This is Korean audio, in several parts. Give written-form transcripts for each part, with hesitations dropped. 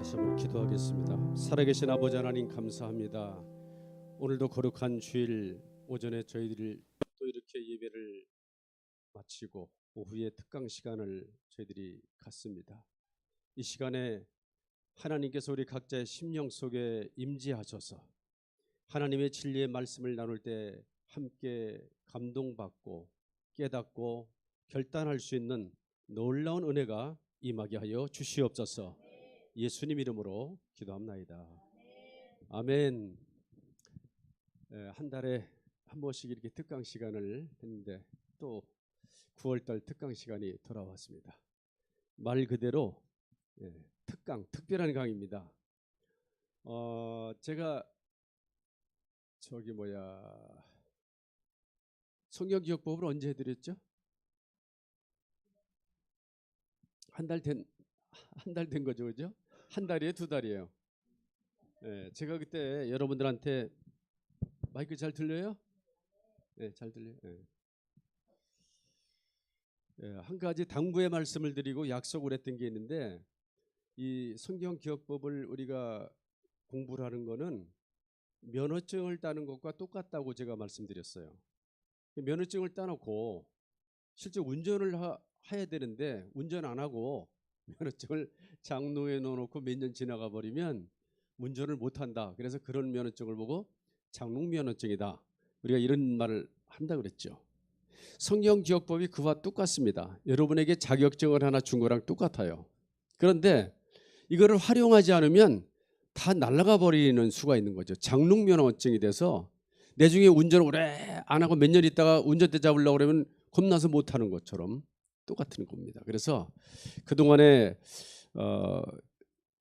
다시 한번 기도하겠습니다. 살아계신 아버지 하나님 감사합니다. 오늘도 거룩한 주일 오전에 저희들이 또 이렇게 예배를 마치고 오후에 특강 시간을 저희들이 갖습니다. 이 시간에 하나님께서 우리 각자의 심령 속에 임재하셔서 하나님의 진리의 말씀을 나눌 때 함께 감동받고 깨닫고 결단할 수 있는 놀라운 은혜가 임하게 하여 주시옵소서. 예수님 이름으로 기도합나이다. 아멘. 한 달에 한 번씩 이렇게 특강 시간을 했는데 또 9월달 특강 시간이 돌아왔습니다. 말 그대로 특강, 특별한 강의입니다. 제가 성경기억법을 언제 해드렸죠? 한 달 된 거죠, 그죠? 한 달이에요, 두 달이에요? 제가 그때 여러분들한테 마이크 잘 들려요? 네, 잘 들려요. 한 가지 당부의 말씀을 드리고 약속을 했던 게 있는데, 이 성경기억법을 우리가 공부를 하는 거는 면허증을 따는 것과 똑같다고 제가 말씀드렸어요. 면허증을 따놓고 실제 운전을 해야 되는데 운전 안 하고 면허증을 장롱에 넣어놓고 몇 년 지나가 버리면 운전을 못한다. 그래서 그런 면허증을 보고 장롱 면허증이다. 우리가 이런 말을 한다 그랬죠. 성경기억법이 그와 똑같습니다. 여러분에게 자격증을 하나 준 거랑 똑같아요. 그런데 이거를 활용하지 않으면 다 날아가 버리는 수가 있는 거죠. 장롱 면허증이 돼서 나중에 운전을 오래 안 하고 몇 년 있다가 운전대 잡으려고 그러면 겁나서 못하는 것처럼 똑같은 겁니다. 그래서 그동안에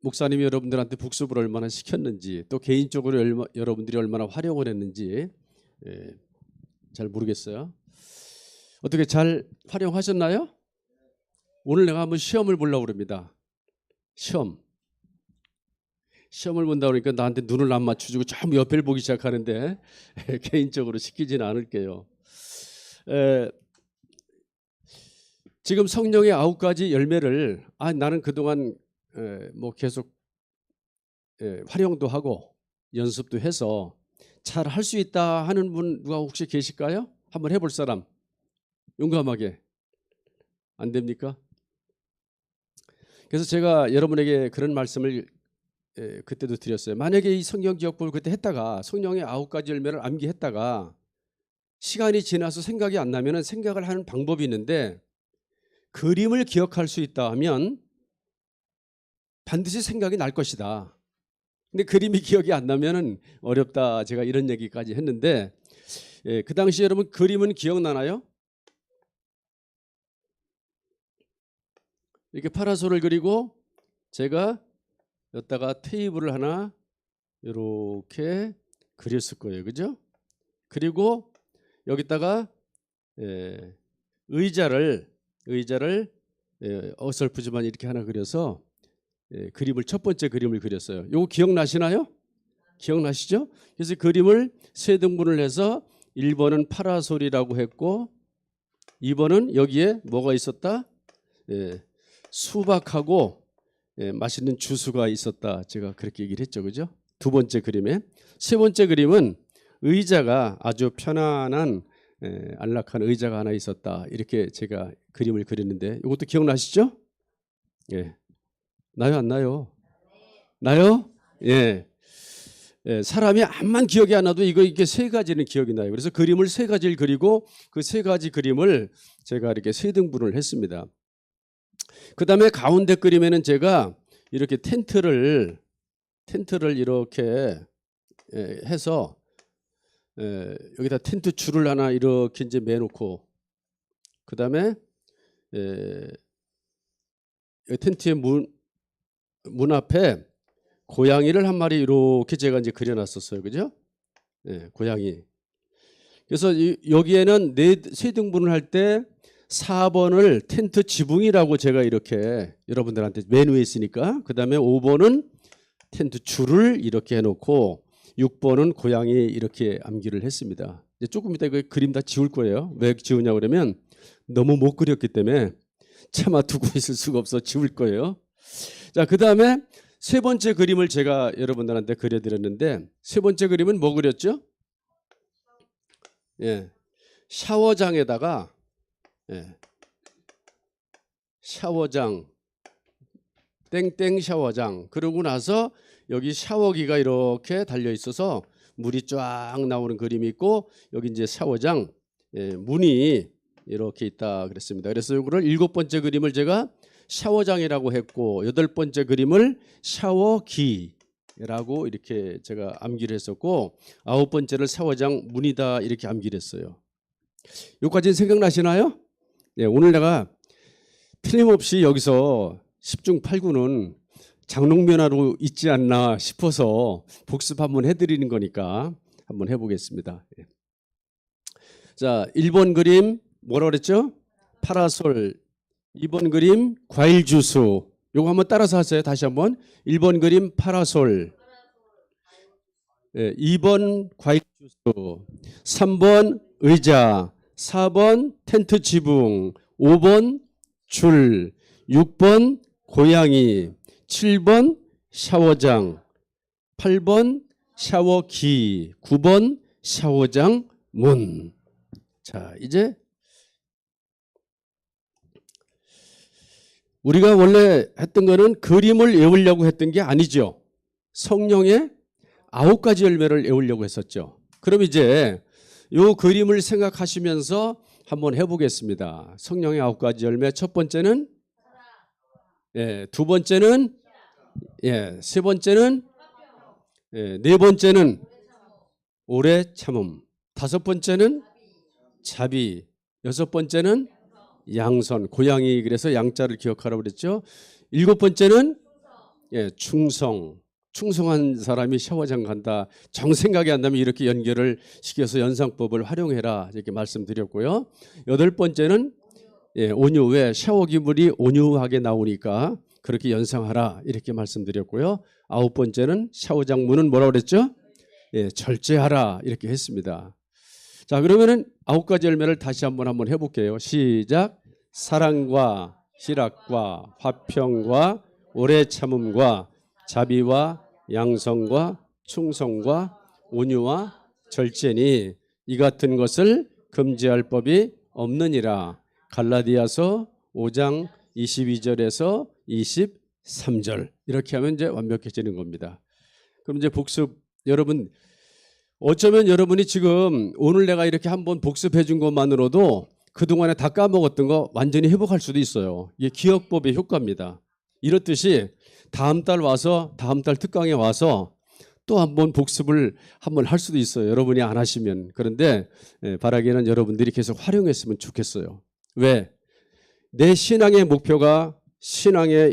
목사님이 여러분들한테 복습을 얼마나 시켰는지 또 개인적으로 여러분들이 얼마나 활용을 했는지 잘 모르겠어요. 어떻게 잘 활용하셨나요? 오늘 내가 한번 시험을 보려고 그럽니다. 시험을 본다 그러니까 나한테 눈을 안 맞춰주고 좀 옆을 보기 시작하는데 개인적으로 시키지는 않을게요. 지금 성령의 9가지 열매를 나는 그동안 계속 활용도 하고 연습도 해서 잘 할 수 있다 하는 분 누가 혹시 계실까요? 한번 해볼 사람 용감하게. 안 됩니까? 그래서 제가 여러분에게 그런 말씀을 그때도 드렸어요. 만약에 이 성경기억법을 그때 했다가 성령의 9가지 열매를 암기했다가 시간이 지나서 생각이 안 나면 생각을 하는 방법이 있는데 그림을 기억할 수 있다 하면 반드시 생각이 날 것이다. 근데 그림이 기억이 안 나면 어렵다. 제가 이런 얘기까지 했는데 그 당시 여러분 그림은 기억나나요? 이렇게 파라솔을 그리고 제가 여기다가 테이블을 하나 이렇게 그렸을 거예요. 그죠? 그리고 여기다가 의자를 어설프지만 이렇게 하나 그려서 첫 번째 그림을 그렸어요. 이거 기억나시나요? 기억나시죠? 그래서 그림을 세 등분을 해서 1번은 파라솔이라고 했고 2번은 여기에 뭐가 있었다? 수박하고 맛있는 주스가 있었다. 제가 그렇게 얘기를 했죠. 그죠? 두 번째 그림에. 세 번째 그림은 의자가 아주 편안한 안락한 의자가 하나 있었다. 이렇게 제가 그림을 그렸는데 이것도 기억나시죠? 나요 안 나요? 나요? 사람이 암만 기억이 안 나도 이렇게 세 가지는 기억이 나요. 그래서 그림을 세 가지를 그리고 그 세 가지 그림을 제가 이렇게 세 등분을 했습니다. 그 다음에 가운데 그림에는 제가 이렇게 텐트를 이렇게 해서 여기다 텐트 줄을 하나 이렇게 이제 매놓고 그 다음에 텐트의 문 앞에 고양이를 한 마리 이렇게 제가 이제 그려놨었어요. 그죠? 고양이. 그래서 여기에는 세 등분을 할 때 4번을 텐트 지붕이라고 제가 이렇게 여러분들한테 메뉴에 있으니까 그 다음에 5번은 텐트 줄을 이렇게 해놓고 6번은 고양이 이렇게 암기를 했습니다. 이제 조금 이따 그 그림 다 지울 거예요. 왜 지우냐고 그러면 너무 못 그렸기 때문에 차마 두고 있을 수가 없어 지울 거예요. 자, 그 다음에 세 번째 그림을 제가 여러분들한테 그려드렸는데 세 번째 그림은 뭐 그렸죠? 예, 샤워장에다가 예, 샤워장 땡땡 샤워장 그러고 나서 여기 샤워기가 이렇게 달려 있어서 물이 쫙 나오는 그림이 있고 여기 이제 샤워장 문이 이렇게 있다 그랬습니다. 그래서 이거를 일곱 번째 그림을 제가 샤워장이라고 했고 여덟 번째 그림을 샤워기라고 이렇게 제가 암기를 했었고 아홉 번째를 샤워장 문이다 이렇게 암기를 했어요. 여기까지는 생각나시나요? 네, 오늘 내가 틀림없이 여기서 10중 8구는 장롱면허로 있지 않나 싶어서 복습 한번 해드리는 거니까 한번 해보겠습니다. 자, 1번 그림 뭐라 그랬죠? 파라솔. 2번 그림 과일 주스. 요거 한번 따라서 하세요. 다시 한번. 1번 그림 파라솔. 2번 과일 주스. 3번 의자. 4번 텐트 지붕. 5번 줄. 6번 고양이. 7번 샤워장. 8번 샤워기. 9번 샤워장 문. 자, 이제 우리가 원래 했던 거는 그림을 외우려고 했던 게 아니죠. 성령의 9가지 열매를 외우려고 했었죠. 그럼 이제 이 그림을 생각하시면서 한번 해보겠습니다. 성령의 9가지 열매 첫 번째는 두 번째는 세 번째는 네 번째는 오래 참음, 다섯 번째는 자비, 여섯 번째는 양선, 고양이 그래서 양자를 기억하라고 그랬죠. 일곱 번째는 충성, 충성한 사람이 샤워장 간다. 정생각이 안 나면 이렇게 연결을 시켜서 연상법을 활용해라 이렇게 말씀드렸고요. 여덟 번째는 온유, 왜 샤워기 물이 온유하게 나오니까 그렇게 연상하라 이렇게 말씀드렸고요. 아홉 번째는 샤워장 문은 뭐라고 그랬죠? 절제하라 이렇게 했습니다. 자, 그러면은 9가지 열매를 다시 한번 해볼게요. 시작. 사랑과 희락과 화평과 오래 참음과 자비와 양성과 충성과 온유와 절제니 이 같은 것을 금지할 법이 없느니라. 갈라디아서 5장 22절에서 23절 이렇게 하면 이제 완벽해지는 겁니다. 그럼 이제 복습 여러분 어쩌면 여러분이 지금 오늘 내가 이렇게 한번 복습해 준 것만으로도 그동안에 다 까먹었던 거 완전히 회복할 수도 있어요. 이게 기억법의 효과입니다. 이렇듯이 다음 달 특강에 와서 또 한번 복습을 한번 할 수도 있어요. 여러분이 안 하시면. 그런데 바라기는 여러분들이 계속 활용했으면 좋겠어요. 왜? 내 신앙의 목표가 성령의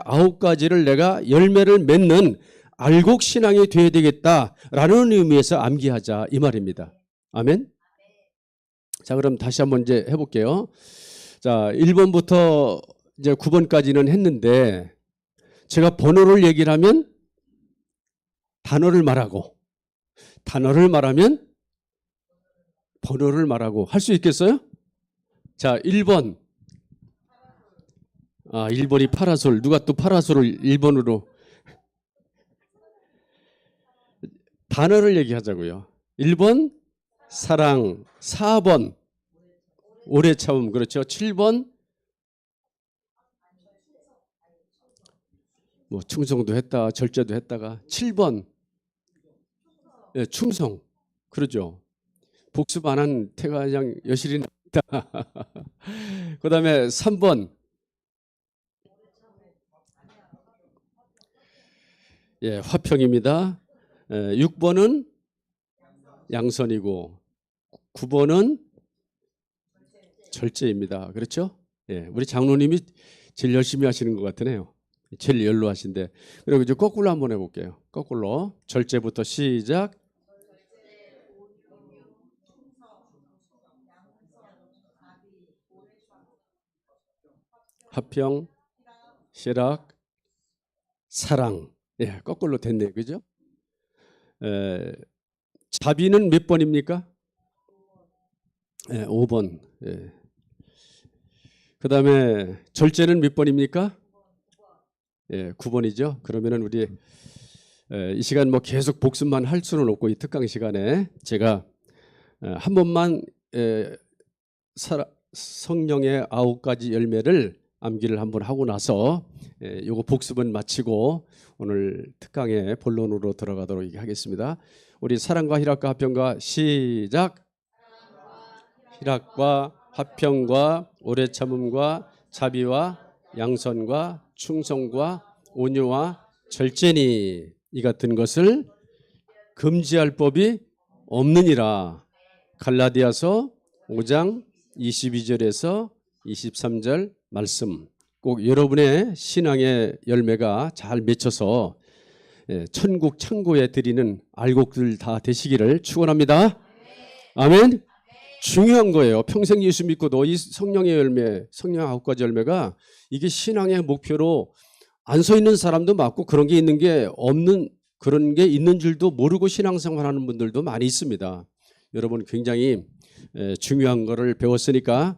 9가지를 내가 열매를 맺는 알곡 신앙이 되어야 되겠다라는 의미에서 암기하자 이 말입니다. 아멘. 자, 그럼 다시 한번 이제 해볼게요. 자, 1번부터 이제 9번까지는 했는데 제가 번호를 얘기를 하면 단어를 말하고 단어를 말하면 번호를 말하고 할 수 있겠어요? 자, 1번. 1번이 파라솔. 누가 또 파라솔을 1번으로 단어를 얘기하자고요. 1번 사랑, 4번 오래 참음, 그렇죠. 7번 뭐 충성도 했다, 절제도 했다가 7번 충성, 그러죠. 복습 안 한 태가 그냥 여실히 납니다. 그 다음에 3번 화평입니다. 6번은 양선이고 9번은 절제입니다. 그렇죠? 우리 장로님이 제일 열심히 하시는 것 같으네요. 제일 연로하신데. 그리고 이제 거꾸로 한번 해볼게요. 거꾸로 절제부터 시작. 화평, 희락, 사랑. 거꾸로 됐네요. 그죠? 자비는 몇 번입니까? 5번. 그 다음에 절제는 몇 번입니까? 9번이죠. 그러면은 우리 이 시간 뭐 계속 복습만 할 수는 없고 이 특강 시간에 제가 한 번만 성령의 9가지 열매를 암기를 한번 하고 나서 요거 복습은 마치고 오늘 특강의 본론으로 들어가도록 하겠습니다. 우리 사랑과 희락과 화평과 시작. 희락과 화평과 오래 참음과 자비와 양선과 충성과 온유와 절제니 이 같은 것을 금지할 법이 없느니라. 갈라디아서 5장 22절에서 23절 말씀 꼭 여러분의 신앙의 열매가 잘 맺혀서 천국 창고에 드리는 알곡들 다 되시기를 축원합니다. 아멘. 중요한 거예요. 평생 예수 믿고도 이 성령의 열매, 성령 9가지 열매가 이게 신앙의 목표로 안 서 있는 사람도 많고 그런 게 있는 게 없는 그런 게 있는 줄도 모르고 신앙생활하는 분들도 많이 있습니다. 여러분 굉장히 중요한 거를 배웠으니까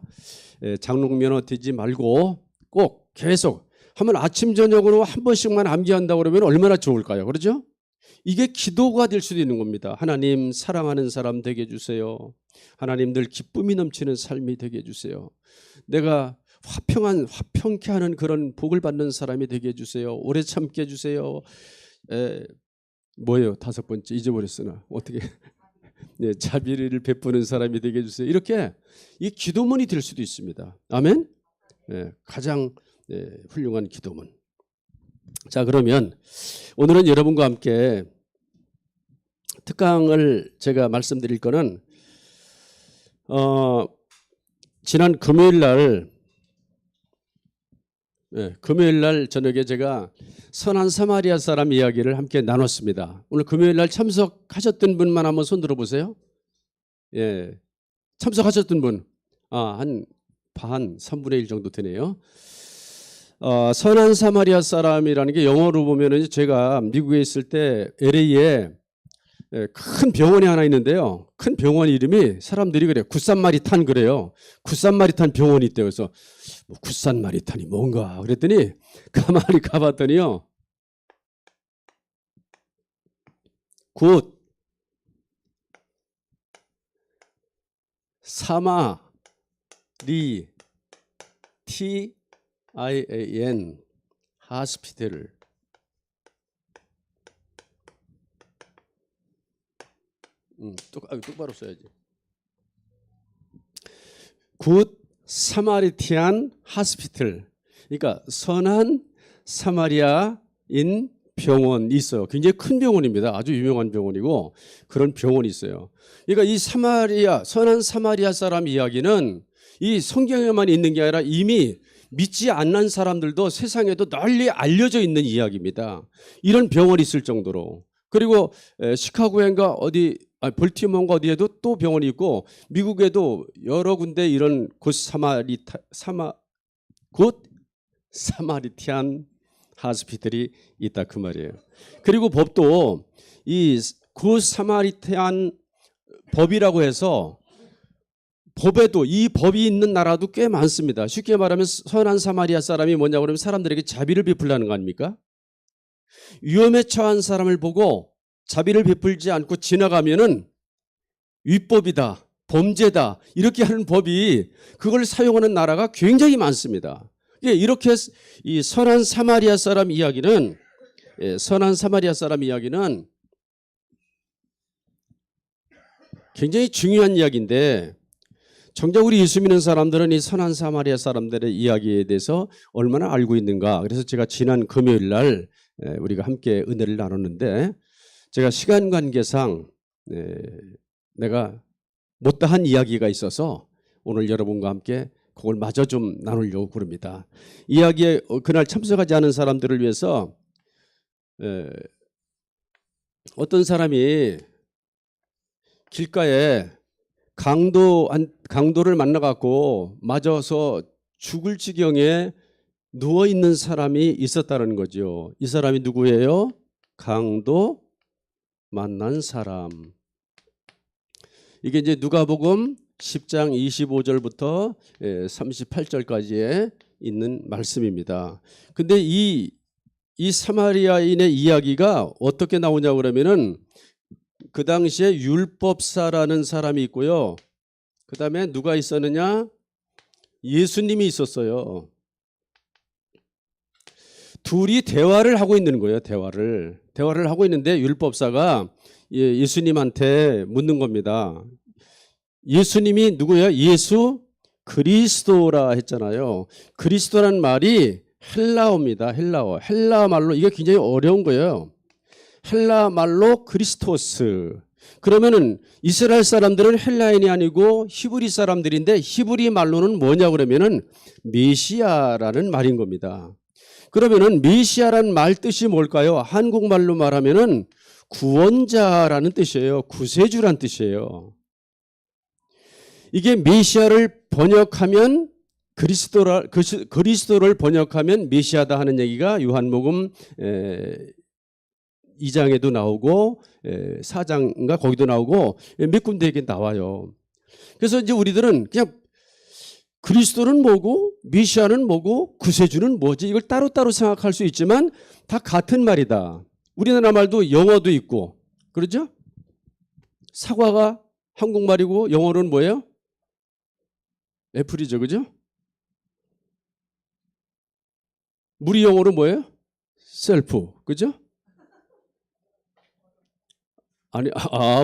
장롱면허 되지 말고 꼭 계속 하면 아침 저녁으로 한 번씩만 암기한다고 그러면 얼마나 좋을까요? 그렇죠? 이게 기도가 될 수도 있는 겁니다. 하나님 사랑하는 사람 되게 해주세요. 하나님 늘 기쁨이 넘치는 삶이 되게 해주세요. 내가 화평케 하는 그런 복을 받는 사람이 되게 해주세요. 오래 참게 해주세요. 뭐예요? 5번째 잊어버렸으나 어떻게 자비를 베푸는 사람이 되게 해주세요. 이렇게 이 기도문이 될 수도 있습니다. 아멘. 가장 훌륭한 기도문. 자, 그러면 오늘은 여러분과 함께 특강을 제가 말씀드릴 거는 지난 금요일 날 저녁에 제가 선한 사마리아 사람 이야기를 함께 나눴습니다. 오늘 금요일 날 참석하셨던 분만 한번 손 들어보세요. 참석하셨던 분 한 반 3분의 1 정도 되네요. 선한 사마리아 사람이라는 게 영어로 보면은 제가 미국에 있을 때 LA에 큰 병원이 하나 있는데요. 큰 병원 이름이 사람들이 그래요. 굿산마리탄 그래요. 굿산마리탄 병원이 있대요. 그래서 뭐 굿산마리탄이 뭔가 그랬더니 가만히 가봤더니요. 굿 사마 리 TIAN 하스피텔 똑바로 써야지. 굿 사마리티안 하스피텔. 그러니까 선한 사마리아인 병원이 있어요. 굉장히 큰 병원입니다. 아주 유명한 병원이고 그런 병원이 있어요. 그러니까 이 선한 사마리아 사람 이야기는 이 성경에만 있는 게 아니라 이미 믿지 않는 사람들도 세상에도 널리 알려져 있는 이야기입니다. 이런 병원이 있을 정도로. 그리고 시카고인가 볼티모어인가 어디에도 또 병원이 있고 미국에도 여러 군데 이런 굿 사마리티안 하스피털이 있다 그 말이에요. 그리고 법도 이 굿 사마리티안 법이라고 해서 법에도 이 법이 있는 나라도 꽤 많습니다. 쉽게 말하면 선한 사마리아 사람이 뭐냐고 그러면 사람들에게 자비를 베풀라는 거 아닙니까? 위험에 처한 사람을 보고 자비를 베풀지 않고 지나가면은 위법이다, 범죄다 이렇게 하는 법이 그걸 사용하는 나라가 굉장히 많습니다. 이렇게 이 선한 사마리아 사람 이야기는 굉장히 중요한 이야기인데 정작 우리 예수 믿는 사람들은 이 선한 사마리아 사람들의 이야기에 대해서 얼마나 알고 있는가. 그래서 제가 지난 금요일 날 우리가 함께 은혜를 나눴는데 제가 시간 관계상 내가 못다한 이야기가 있어서 오늘 여러분과 함께 그걸 마저 좀 나누려고 그럽니다. 이야기에 그날 참석하지 않은 사람들을 위해서 어떤 사람이 길가에 강도를 만나갖고 맞아서 죽을 지경에 누워있는 사람이 있었다는 거죠. 이 사람이 누구예요? 강도 만난 사람. 이게 이제 누가복음 10장 25절부터 38절까지에 있는 말씀입니다. 근데 이 이 사마리아인의 이야기가 어떻게 나오냐고 그러면은 그 당시에 율법사라는 사람이 있고요. 그 다음에 누가 있었느냐? 예수님이 있었어요. 둘이 대화를 하고 있는 거예요. 대화를 하고 있는데 율법사가 예수님한테 묻는 겁니다. 예수님이 누구예요? 예수 그리스도라 했잖아요. 그리스도라는 말이 헬라어입니다. 헬라어 말로 이게 굉장히 어려운 거예요. 헬라 말로 크리스토스. 그러면은 이스라엘 사람들은 헬라인이 아니고 히브리 사람들인데 히브리 말로는 뭐냐 그러면은 메시아라는 말인 겁니다. 그러면은 메시아라는 말 뜻이 뭘까요? 한국말로 말하면은 구원자라는 뜻이에요. 구세주란 뜻이에요. 이게 메시아를 번역하면 그리스도를 번역하면 메시아다 하는 얘기가 요한복음 2장에도 나오고 4장인가 거기도 나오고 몇 군데에 나와요. 그래서 이제 우리들은 그냥 그리스도는 뭐고 메시아는 뭐고 구세주는 뭐지 이걸 따로따로 생각할 수 있지만 다 같은 말이다. 우리나라 말도 영어도 있고 그렇죠? 사과가 한국말이고 영어로는 뭐예요? 애플이죠. 그죠? 물이 영어로 뭐예요? 셀프. 그죠? 아니,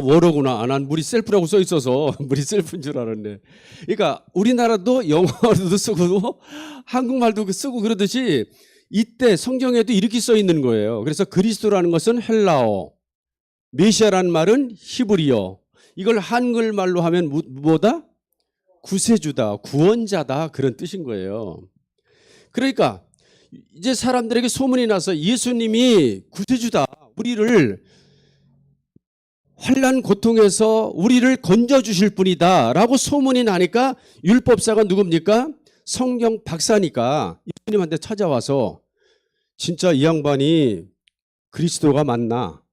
워러구나. 난 물이 셀프라고 써 있어서 물이 셀프인 줄 알았네. 그러니까 우리나라도 영어로도 쓰고 한국말도 쓰고 그러듯이 이때 성경에도 이렇게 써 있는 거예요. 그래서 그리스도라는 것은 헬라어, 메시아라는 말은 히브리어. 이걸 한글말로 하면 뭐다? 구세주다, 구원자다 그런 뜻인 거예요. 그러니까 이제 사람들에게 소문이 나서 예수님이 구세주다, 우리를 환난 고통에서 우리를 건져주실 분이다 라고 소문이 나니까 율법사가 누굽니까? 성경 박사니까 예수님한테 찾아와서 진짜 이 양반이 그리스도가 맞나?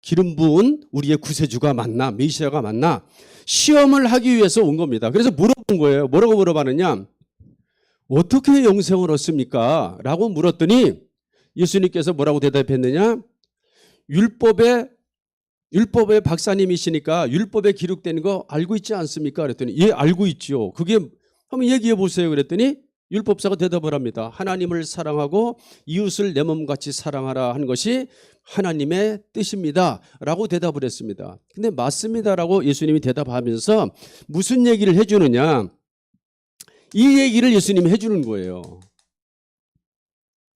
기름 부은 우리의 구세주가 맞나? 메시아가 맞나? 시험을 하기 위해서 온 겁니다. 그래서 물어본 거예요. 뭐라고 물어봤느냐? 어떻게 영생을 얻습니까? 라고 물었더니 예수님께서 뭐라고 대답했느냐? 율법의 박사님이시니까 율법에 기록된 거 알고 있지 않습니까? 그랬더니 예, 알고 있죠. 그게 한번 얘기해 보세요. 그랬더니 율법사가 대답을 합니다. 하나님을 사랑하고 이웃을 내 몸같이 사랑하라 하는 것이 하나님의 뜻입니다. 라고 대답을 했습니다. 근데 맞습니다. 라고 예수님이 대답하면서 무슨 얘기를 해주느냐? 이 얘기를 예수님이 해주는 거예요.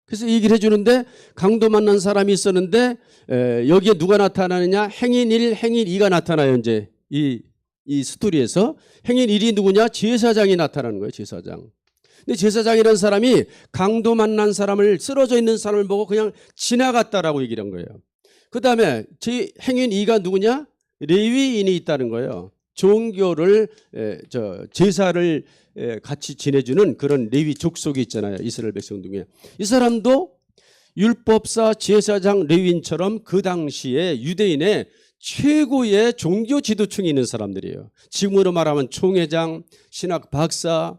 그래서 이 얘기를 해주는데 강도 만난 사람이 있었는데 여기에 누가 나타나느냐? 행인 1, 행인 2가 나타나요. 이제 이 스토리에서 행인 1이 누구냐? 제사장이 나타나는 거예요. 제사장. 근데 제사장이라는 사람이 강도 만난 사람을 쓰러져 있는 사람을 보고 그냥 지나갔다라고 얘기를 한 거예요. 그 다음에 행인 2가 누구냐? 레위인이 있다는 거예요. 종교를 제사를 같이 지내주는 그런 레위 족속이 있잖아요. 이스라엘 백성 중에. 이 사람도 율법사, 제사장, 레위인처럼 그 당시에 유대인의 최고의 종교 지도층이 있는 사람들이에요. 지금으로 말하면 총회장, 신학 박사,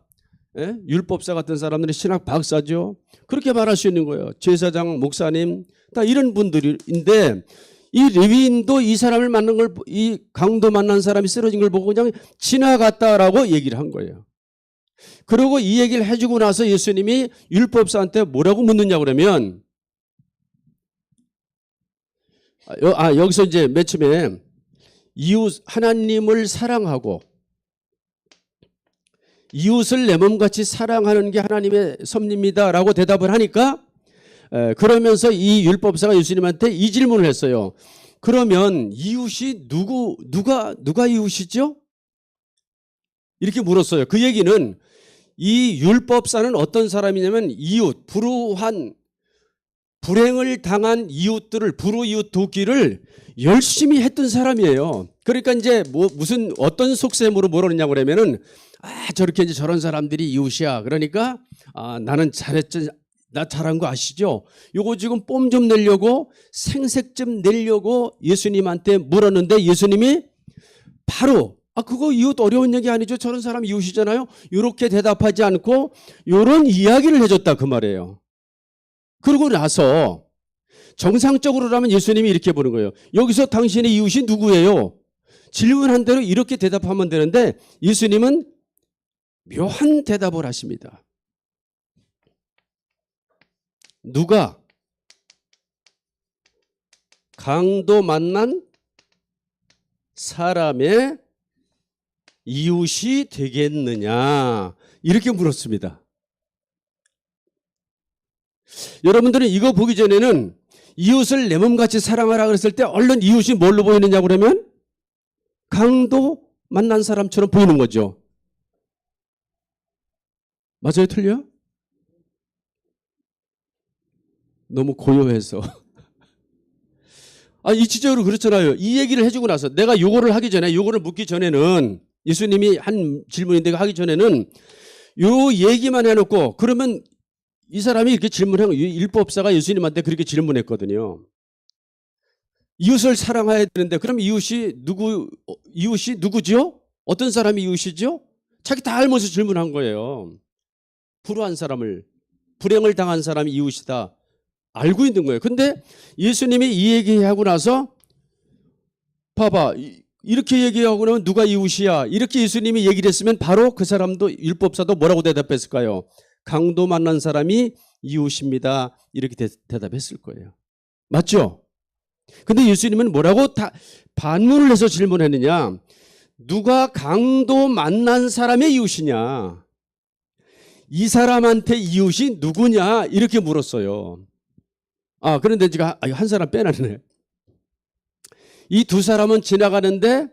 율법사 같은 사람들이 신학 박사죠. 그렇게 말할 수 있는 거예요. 제사장, 목사님 다 이런 분들인데 이 레위인도 이 사람을 만난 걸, 이 강도 만난 사람이 쓰러진 걸 보고 그냥 지나갔다라고 얘기를 한 거예요. 그리고 이 얘기를 해주고 나서 예수님이 율법사한테 뭐라고 묻느냐 그러면 여기서 이제 맨 처음에 이웃 하나님을 사랑하고 이웃을 내 몸같이 사랑하는 게 하나님의 섭리입니다라고 대답을 하니까 그러면서 이 율법사가 예수님한테 이 질문을 했어요. 그러면 이웃이 누가 이웃이죠? 이렇게 물었어요. 그 얘기는 이 율법사는 어떤 사람이냐면 이웃, 불행을 당한 이웃들을 불우이웃 돕기를 열심히 했던 사람이에요. 그러니까 이제 무슨 어떤 속셈으로 뭐라느냐고 그러면은 저렇게 이제 저런 사람들이 이웃이야. 그러니까 나는 잘했지. 나 잘한 거 아시죠? 요거 지금 뽐 좀 내려고 생색 좀 내려고 예수님한테 물었는데 예수님이 바로 그거 이웃 어려운 얘기 아니죠? 저런 사람 이웃이잖아요. 이렇게 대답하지 않고 이런 이야기를 해줬다 그 말이에요. 그러고 나서 정상적으로라면 예수님이 이렇게 보는 거예요. 여기서 당신의 이웃이 누구예요? 질문한 대로 이렇게 대답하면 되는데 예수님은 묘한 대답을 하십니다. 누가 강도 만난 사람의 이웃이 되겠느냐? 이렇게 물었습니다. 여러분들은 이거 보기 전에는 이웃을 내 몸같이 사랑하라 그랬을 때 얼른 이웃이 뭘로 보이느냐고 그러면 강도 만난 사람처럼 보이는 거죠. 맞아요? 틀려요? 너무 고요해서. 이치적으로 그렇잖아요. 이 얘기를 해주고 나서 내가 요거를 하기 전에, 요거를 묻기 전에는 예수님이 한 질문인데 하기 전에는 요 얘기만 해놓고 그러면 이 사람이 이렇게 질문한 거예요. 율법사가 예수님한테 그렇게 질문했거든요. 이웃을 사랑해야 되는데 그럼 이웃이 누구지요? 어떤 사람이 이웃이죠? 자기 다 알면서 질문한 거예요. 불우한 사람을, 불행을 당한 사람이 이웃이다. 알고 있는 거예요. 근데 예수님이 이 얘기하고 나서 봐봐. 이렇게 얘기하고 나면 누가 이웃이야? 이렇게 예수님이 얘기를 했으면 바로 그 사람도 율법사도 뭐라고 대답했을까요? 강도 만난 사람이 이웃입니다. 이렇게 대답했을 거예요. 맞죠? 근데 예수님은 뭐라고 반문을 해서 질문했느냐? 누가 강도 만난 사람의 이웃이냐? 이 사람한테 이웃이 누구냐? 이렇게 물었어요. 그런데 제가 한 사람 빼놨네. 이 두 사람은 지나가는데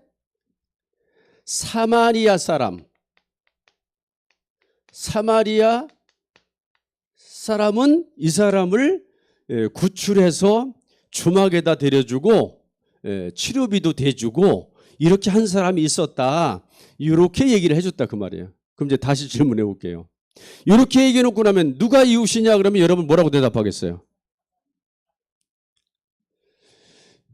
사마리아 사람은 이 사람을 구출해서 주막에다 데려주고 치료비도 대주고 이렇게 한 사람이 있었다. 이렇게 얘기를 해줬다 그 말이에요. 그럼 이제 다시 질문해 볼게요. 이렇게 얘기해 놓고 나면 누가 이웃이냐 그러면 여러분 뭐라고 대답하겠어요?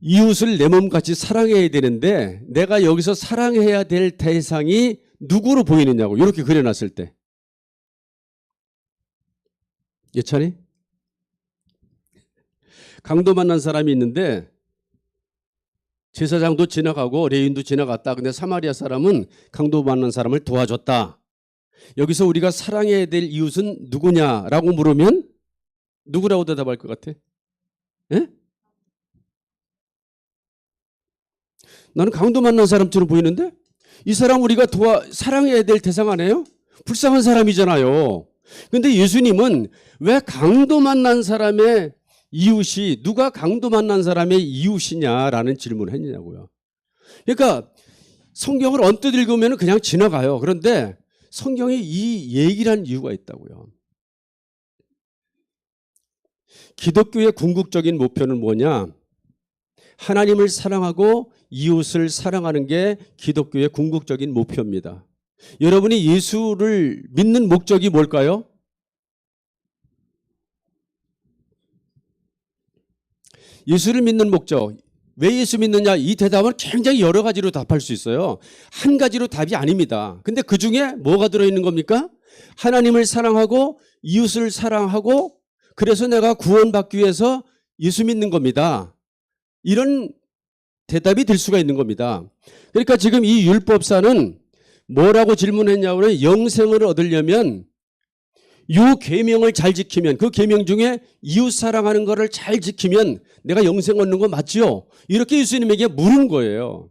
이웃을 내 몸같이 사랑해야 되는데 내가 여기서 사랑해야 될 대상이 누구로 보이느냐고 이렇게 그려놨을 때. 예찬이? 강도 만난 사람이 있는데 제사장도 지나가고 레위인도 지나갔다. 근데 사마리아 사람은 강도 만난 사람을 도와줬다. 여기서 우리가 사랑해야 될 이웃은 누구냐라고 물으면 누구라고 대답할 것 같아? 예? 나는 강도 만난 사람처럼 보이는데 이 사람 우리가 사랑해야 될 대상 아니에요? 불쌍한 사람이잖아요. 근데 예수님은 왜 강도 만난 사람의 이웃이 누가 강도 만난 사람의 이웃이냐라는 질문을 했냐고요. 그러니까 성경을 언뜻 읽으면 그냥 지나가요. 그런데 성경이 이 얘기를 한 이유가 있다고요. 기독교의 궁극적인 목표는 뭐냐? 하나님을 사랑하고 이웃을 사랑하는 게 기독교의 궁극적인 목표입니다. 여러분이 예수를 믿는 목적이 뭘까요? 예수를 믿는 목적. 왜 예수 믿느냐? 이 대답은 굉장히 여러 가지로 답할 수 있어요. 한 가지로 답이 아닙니다. 근데 그 중에 뭐가 들어있는 겁니까? 하나님을 사랑하고 이웃을 사랑하고 그래서 내가 구원받기 위해서 예수 믿는 겁니다. 이런 대답이 될 수가 있는 겁니다. 그러니까 지금 이 율법사는 뭐라고 질문했냐고는 영생을 얻으려면 요 계명을 잘 지키면 그 계명 중에 이웃 사랑하는 거를 잘 지키면 내가 영생 얻는 거 맞죠? 이렇게 예수님에게 물은 거예요.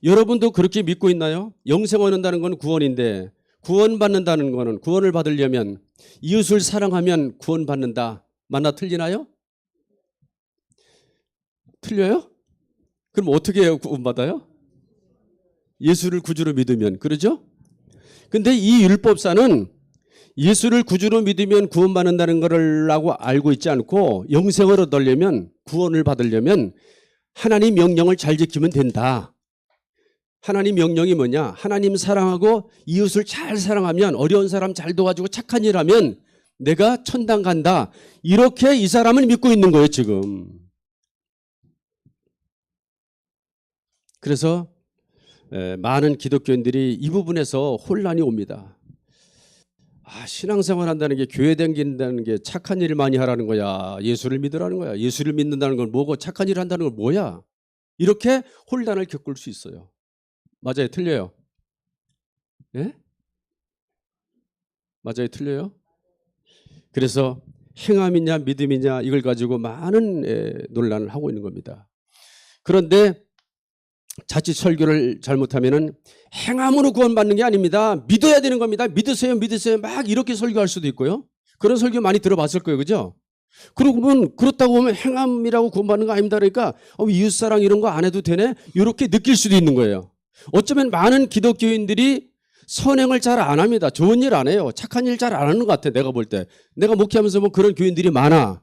여러분도 그렇게 믿고 있나요? 영생 얻는다는 건 구원인데 구원받는다는 거는 구원을 받으려면 이웃을 사랑하면 구원받는다. 맞나 틀리나요? 틀려요? 그럼 어떻게 해요? 구원받아요? 예수를 구주로 믿으면. 그러죠? 근데 이 율법사는 예수를 구주로 믿으면 구원받는다는 거라고 알고 있지 않고 영생을 얻으려면 구원을 받으려면 하나님 명령을 잘 지키면 된다. 하나님 명령이 뭐냐? 하나님 사랑하고 이웃을 잘 사랑하면 어려운 사람 잘 도와주고 착한 일 하면 내가 천당 간다. 이렇게 이 사람을 믿고 있는 거예요 지금. 그래서 많은 기독교인들이 이 부분에서 혼란이 옵니다. 신앙생활 한다는 게 교회 다닌다는 게 착한 일을 많이 하라는 거야. 예수를 믿으라는 거야. 예수를 믿는다는 건 뭐고 착한 일을 한다는 건 뭐야. 이렇게 혼란을 겪을 수 있어요. 맞아요? 틀려요? 예? 맞아요? 틀려요? 그래서 행함이냐 믿음이냐 이걸 가지고 많은 논란을 하고 있는 겁니다. 그런데 자칫 설교를 잘못하면은 행함으로 구원받는 게 아닙니다. 믿어야 되는 겁니다. 믿으세요, 믿으세요. 막 이렇게 설교할 수도 있고요. 그런 설교 많이 들어봤을 거예요, 그죠? 그러면 그렇다고 보면 행함이라고 구원받는 거 아닙니다. 그러니까 이웃사랑 이런 거 안 해도 되네? 이렇게 느낄 수도 있는 거예요. 어쩌면 많은 기독교인들이 선행을 잘 안 합니다. 좋은 일 안 해요. 착한 일 잘 안 하는 것 같아, 내가 볼 때. 내가 목회하면서 뭐 그런 교인들이 많아.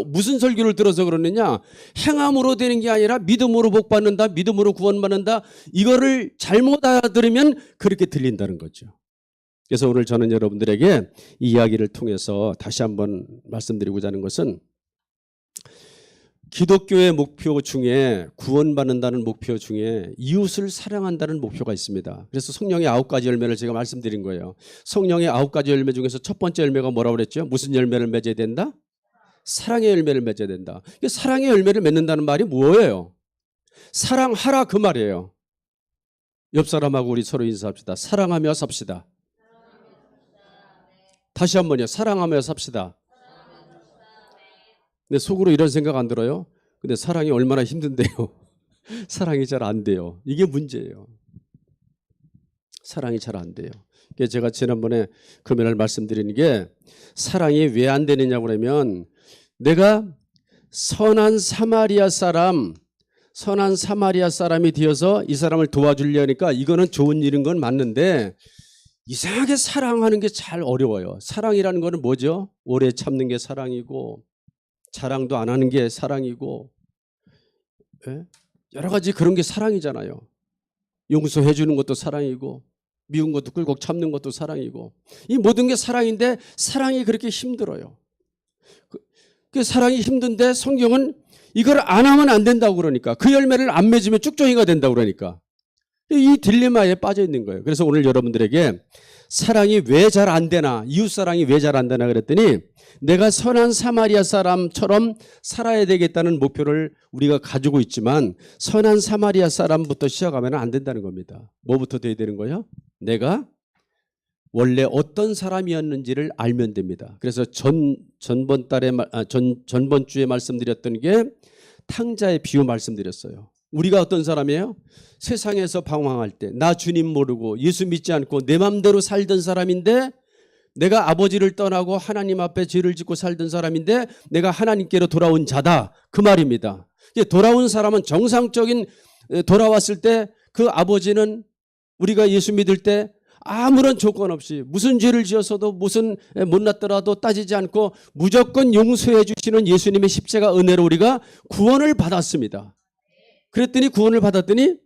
무슨 설교를 들어서 그러느냐? 행함으로 되는 게 아니라 믿음으로 복받는다, 믿음으로 구원받는다. 이거를 잘못 알아들으면 그렇게 들린다는 거죠. 그래서 오늘 저는 여러분들에게 이 이야기를 통해서 다시 한번 말씀드리고자 하는 것은 기독교의 목표 중에 구원받는다는 목표 중에 이웃을 사랑한다는 목표가 있습니다. 그래서 성령의 9가지 열매를 제가 말씀드린 거예요. 성령의 9가지 열매 중에서 첫 번째 열매가 뭐라고 그랬죠? 무슨 열매를 맺어야 된다? 사랑의 열매를 맺어야 된다. 사랑의 열매를 맺는다는 말이 뭐예요? 사랑하라 그 말이에요. 옆 사람하고 우리 서로 인사합시다. 사랑하며 삽시다. 다시 한번요. 사랑하며 삽시다. 근데 속으로 이런 생각 안 들어요? 근데 사랑이 얼마나 힘든데요. 사랑이 잘 안 돼요. 이게 문제예요. 사랑이 잘 안 돼요. 제가 지난번에 금요일 말씀드리는 게 사랑이 왜 안 되느냐고 그러면 내가 선한 사마리아 사람이 되어서 이 사람을 도와주려니까 이거는 좋은 일인 건 맞는데 이상하게 사랑하는 게 잘 어려워요. 사랑이라는 거는 뭐죠? 오래 참는 게 사랑이고 자랑도 안 하는 게 사랑이고 여러 가지 그런 게 사랑이잖아요. 용서해 주는 것도 사랑이고 미운 것도 꿀꺽 참는 것도 사랑이고 이 모든 게 사랑인데 사랑이 그렇게 힘들어요. 그 사랑이 힘든데 성경은 이걸 안 하면 안 된다고 그러니까 그 열매를 안 맺으면 쭉정이가 된다고 그러니까 이 딜레마에 빠져 있는 거예요. 그래서 오늘 여러분들에게 사랑이 왜 잘 안 되나 이웃사랑이 왜 잘 안 되나 그랬더니 내가 선한 사마리아 사람처럼 살아야 되겠다는 목표를 우리가 가지고 있지만 선한 사마리아 사람부터 시작하면 안 된다는 겁니다. 뭐부터 돼야 되는 거예요? 내가 원래 어떤 사람이었는지를 알면 됩니다. 그래서 전번 주에 말씀드렸던 게 탕자의 비유 말씀드렸어요. 우리가 어떤 사람이에요? 세상에서 방황할 때 나 주님 모르고 예수 믿지 않고 내 맘대로 살던 사람인데 내가 아버지를 떠나고 하나님 앞에 죄를 짓고 살던 사람인데 내가 하나님께로 돌아온 자다. 그 말입니다. 돌아온 사람은 정상적인 돌아왔을 때 그 아버지는 우리가 예수 믿을 때 아무런 조건 없이 무슨 죄를 지었어도 무슨 못났더라도 따지지 않고 무조건 용서해 주시는 예수님의 십자가 은혜로 우리가 구원을 받았습니다. 그랬더니 구원을 받았더니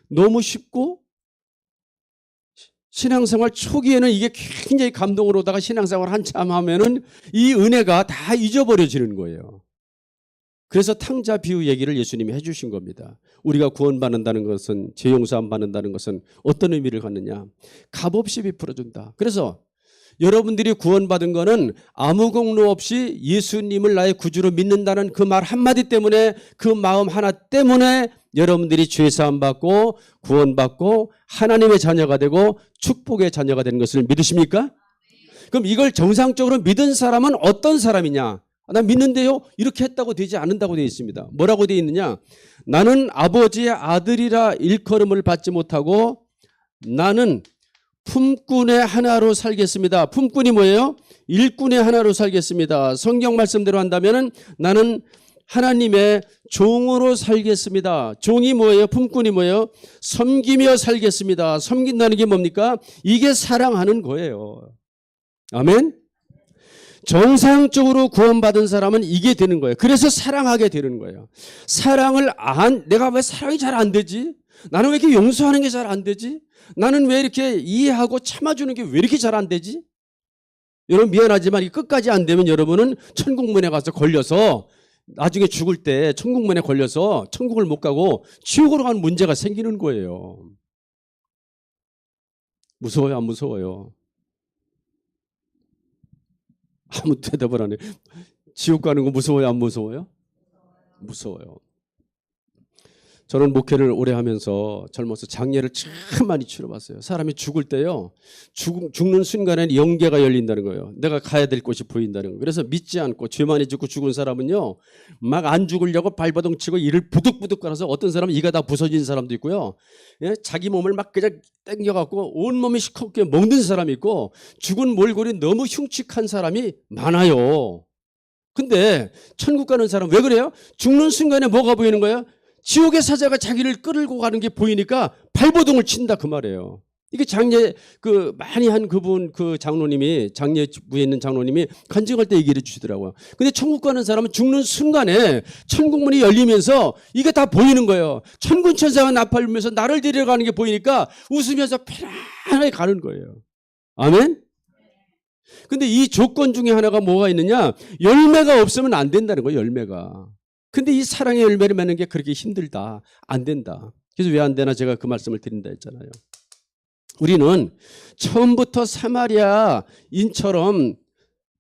너무 쉽고 신앙생활 초기에는 이게 굉장히 감동을 오다가 신앙생활 한참 하면은 이 은혜가 다 잊어버려지는 거예요. 그래서 탕자 비유 얘기를 예수님이 해주신 겁니다. 우리가 구원받는다는 것은 죄 용서함 받는다는 것은 어떤 의미를 갖느냐. 값없이 베풀어준다. 그래서 여러분들이 구원받은 거는 아무 공로 없이 예수님을 나의 구주로 믿는다는 그 말 한마디 때문에 그 마음 하나 때문에 여러분들이 죄사함 받고 구원받고 하나님의 자녀가 되고 축복의 자녀가 되는 것을 믿으십니까? 그럼 이걸 정상적으로 믿은 사람은 어떤 사람이냐? 나 믿는데요? 이렇게 했다고 되지 않는다고 되어 있습니다. 뭐라고 되어 있느냐? 나는 아버지의 아들이라 일컬음을 받지 못하고 나는 품꾼의 하나로 살겠습니다. 품꾼이 뭐예요? 일꾼의 하나로 살겠습니다. 성경 말씀대로 한다면 나는 하나님의 종으로 살겠습니다. 종이 뭐예요? 품꾼이 뭐예요? 섬기며 살겠습니다. 섬긴다는 게 뭡니까? 이게 사랑하는 거예요. 아멘? 정상적으로 구원받은 사람은 이게 되는 거예요. 그래서 사랑하게 되는 거예요. 내가 왜 사랑이 잘 안 되지? 나는 왜 이렇게 용서하는 게 잘 안 되지? 나는 왜 이렇게 이해하고 참아주는 게 왜 이렇게 잘 안 되지? 여러분 미안하지만 이게 끝까지 안 되면 여러분은 천국문에 가서 걸려서 나중에 죽을 때 천국문에 걸려서 천국을 못 가고 지옥으로 가는 문제가 생기는 거예요. 무서워요, 안 무서워요? 아무 대답을 안 해. 지옥 가는 거 무서워요? 안 무서워요? 무서워요. 저는 목회를 오래 하면서 젊어서 장례를 참 많이 치러봤어요. 사람이 죽을 때요. 죽는 순간에는 영계가 열린다는 거예요. 내가 가야 될 곳이 보인다는 거예요. 그래서 믿지 않고 죄 많이 짓고 죽은 사람은요. 막 안 죽으려고 발버둥 치고 이를 부득부득 깔아서 어떤 사람은 이가 다 부서진 사람도 있고요. 예? 자기 몸을 막 그냥 당겨갖고 온몸이 시커멓게 먹는 사람이 있고 죽은 몰골이 너무 흉측한 사람이 많아요. 근데 천국 가는 사람 왜 그래요? 죽는 순간에 뭐가 보이는 거예요? 지옥의 사자가 자기를 끌고 가는 게 보이니까 발버둥을 친다 그 말이에요. 이게 장례 많이 한 그분 장로님이 장례부에 있는 장로님이 간증할 때 얘기를 주시더라고요. 근데 천국 가는 사람은 죽는 순간에 천국문이 열리면서 이게 다 보이는 거예요. 천군 천사가 나팔면서 나를 데려가는 게 보이니까 웃으면서 편안하게 가는 거예요. 아멘? 근데 이 조건 중에 하나가 뭐가 있느냐? 열매가 없으면 안 된다는 거예요. 열매가. 근데 이 사랑의 열매를 맺는 게 그렇게 힘들다. 안 된다. 그래서 왜 안 되나 제가 그 말씀을 드린다 했잖아요. 우리는 처음부터 사마리아인처럼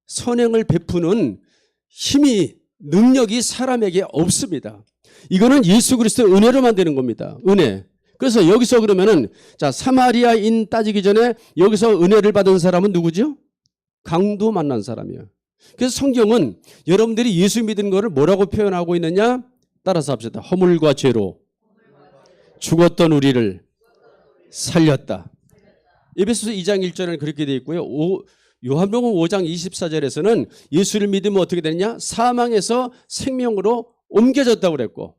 선행을 베푸는 힘이 능력이 사람에게 없습니다. 이거는 예수 그리스도의 은혜로만 되는 겁니다. 은혜. 그래서 여기서 그러면은 자 사마리아인 따지기 전에 여기서 은혜를 받은 사람은 누구죠? 강도 만난 사람이에요. 그래서 성경은 여러분들이 예수 믿은 거를 뭐라고 표현하고 있느냐? 따라서 합시다. 허물과 죄로 죽었던 우리를 살렸다. 에베소서 2장 1절에는 그렇게 되어 있고요. 요한복음 5장 24절에서는 예수를 믿으면 어떻게 되느냐? 사망에서 생명으로 옮겨졌다고 그랬고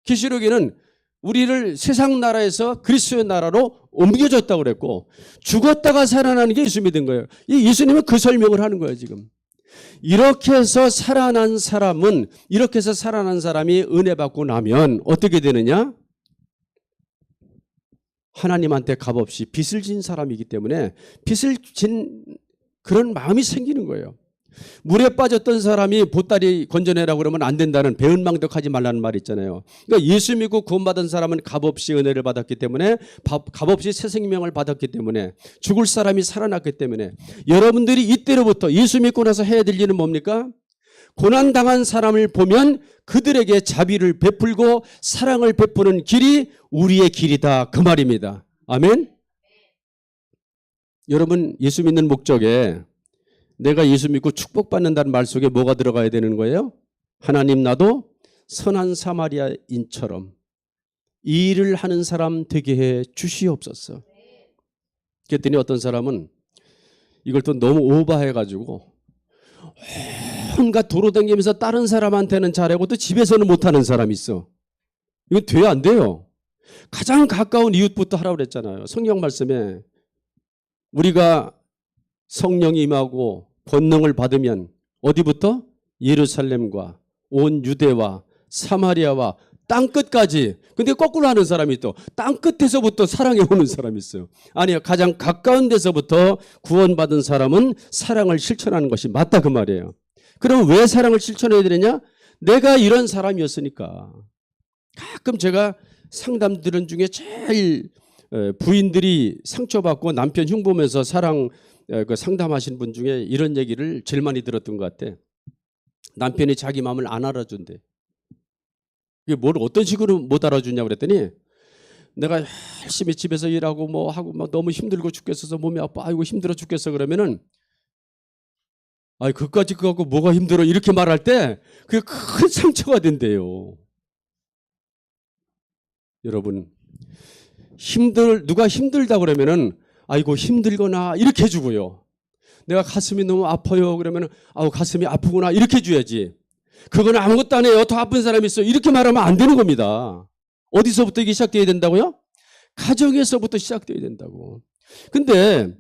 계시록에는 우리를 세상 나라에서 그리스도의 나라로 옮겨졌다고 그랬고 죽었다가 살아나는 게 예수 믿은 거예요. 이 예수님은 그 설명을 하는 거예요 지금. 이렇게 해서 살아난 사람이 은혜 받고 나면 어떻게 되느냐? 하나님한테 값없이 빚을 진 사람이기 때문에 빚을 진 그런 마음이 생기는 거예요. 물에 빠졌던 사람이 보따리 건져내라고 그러면 안 된다는 배은망덕하지 말라는 말이 있잖아요. 그러니까 예수 믿고 구원받은 사람은 값없이 은혜를 받았기 때문에 값없이 새 생명을 받았기 때문에 죽을 사람이 살아났기 때문에 여러분들이 이때로부터 예수 믿고 나서 해야 될 일은 뭡니까? 고난당한 사람을 보면 그들에게 자비를 베풀고 사랑을 베푸는 길이 우리의 길이다 그 말입니다. 아멘. 여러분 예수 믿는 목적에 내가 예수 믿고 축복받는다는 말 속에 뭐가 들어가야 되는 거예요? 하나님 나도 선한 사마리아인처럼 이 일을 하는 사람 되게 해 주시옵소서. 그랬더니 어떤 사람은 이걸 또 너무 오버해가지고 온갖 도로 다니면서 다른 사람한테는 잘하고 또 집에서는 못하는 사람이 있어. 이건 돼야 안 돼요. 가장 가까운 이웃부터 하라고 그랬잖아요. 성경 말씀에 우리가 성령이 임하고 권능을 받으면 어디부터? 예루살렘과 온 유대와 사마리아와 땅끝까지. 근데 거꾸로 하는 사람이 또 땅끝에서부터 사랑해 오는 사람이 있어요. 아니요. 가장 가까운 데서부터 구원받은 사람은 사랑을 실천하는 것이 맞다 그 말이에요. 그럼 왜 사랑을 실천해야 되느냐? 내가 이런 사람이었으니까. 가끔 제가 상담 들은 중에 제일 부인들이 상처받고 남편 흉보면서 상담하신 분 중에 이런 얘기를 제일 많이 들었던 것 같아. 남편이 자기 마음을 안 알아준대. 이게 뭘 어떤 식으로 못 알아주냐고 그랬더니 내가 열심히 집에서 일하고 뭐 하고 막 너무 힘들고 죽겠어서 몸이 아파 아이고 힘들어 죽겠어 그러면은 아이 그까지 그거 갖고 뭐가 힘들어 이렇게 말할 때 그게 큰 상처가 된대요. 여러분 누가 힘들다 그러면은 아이고 힘들거나 이렇게 해주고요. 내가 가슴이 너무 아파요 그러면은 아우 가슴이 아프구나 이렇게 해줘야지. 그건 아무것도 안 해요. 더 아픈 사람이 있어. 이렇게 말하면 안 되는 겁니다. 어디서부터 이게 시작돼야 된다고요? 가정에서부터 시작돼야 된다고. 근데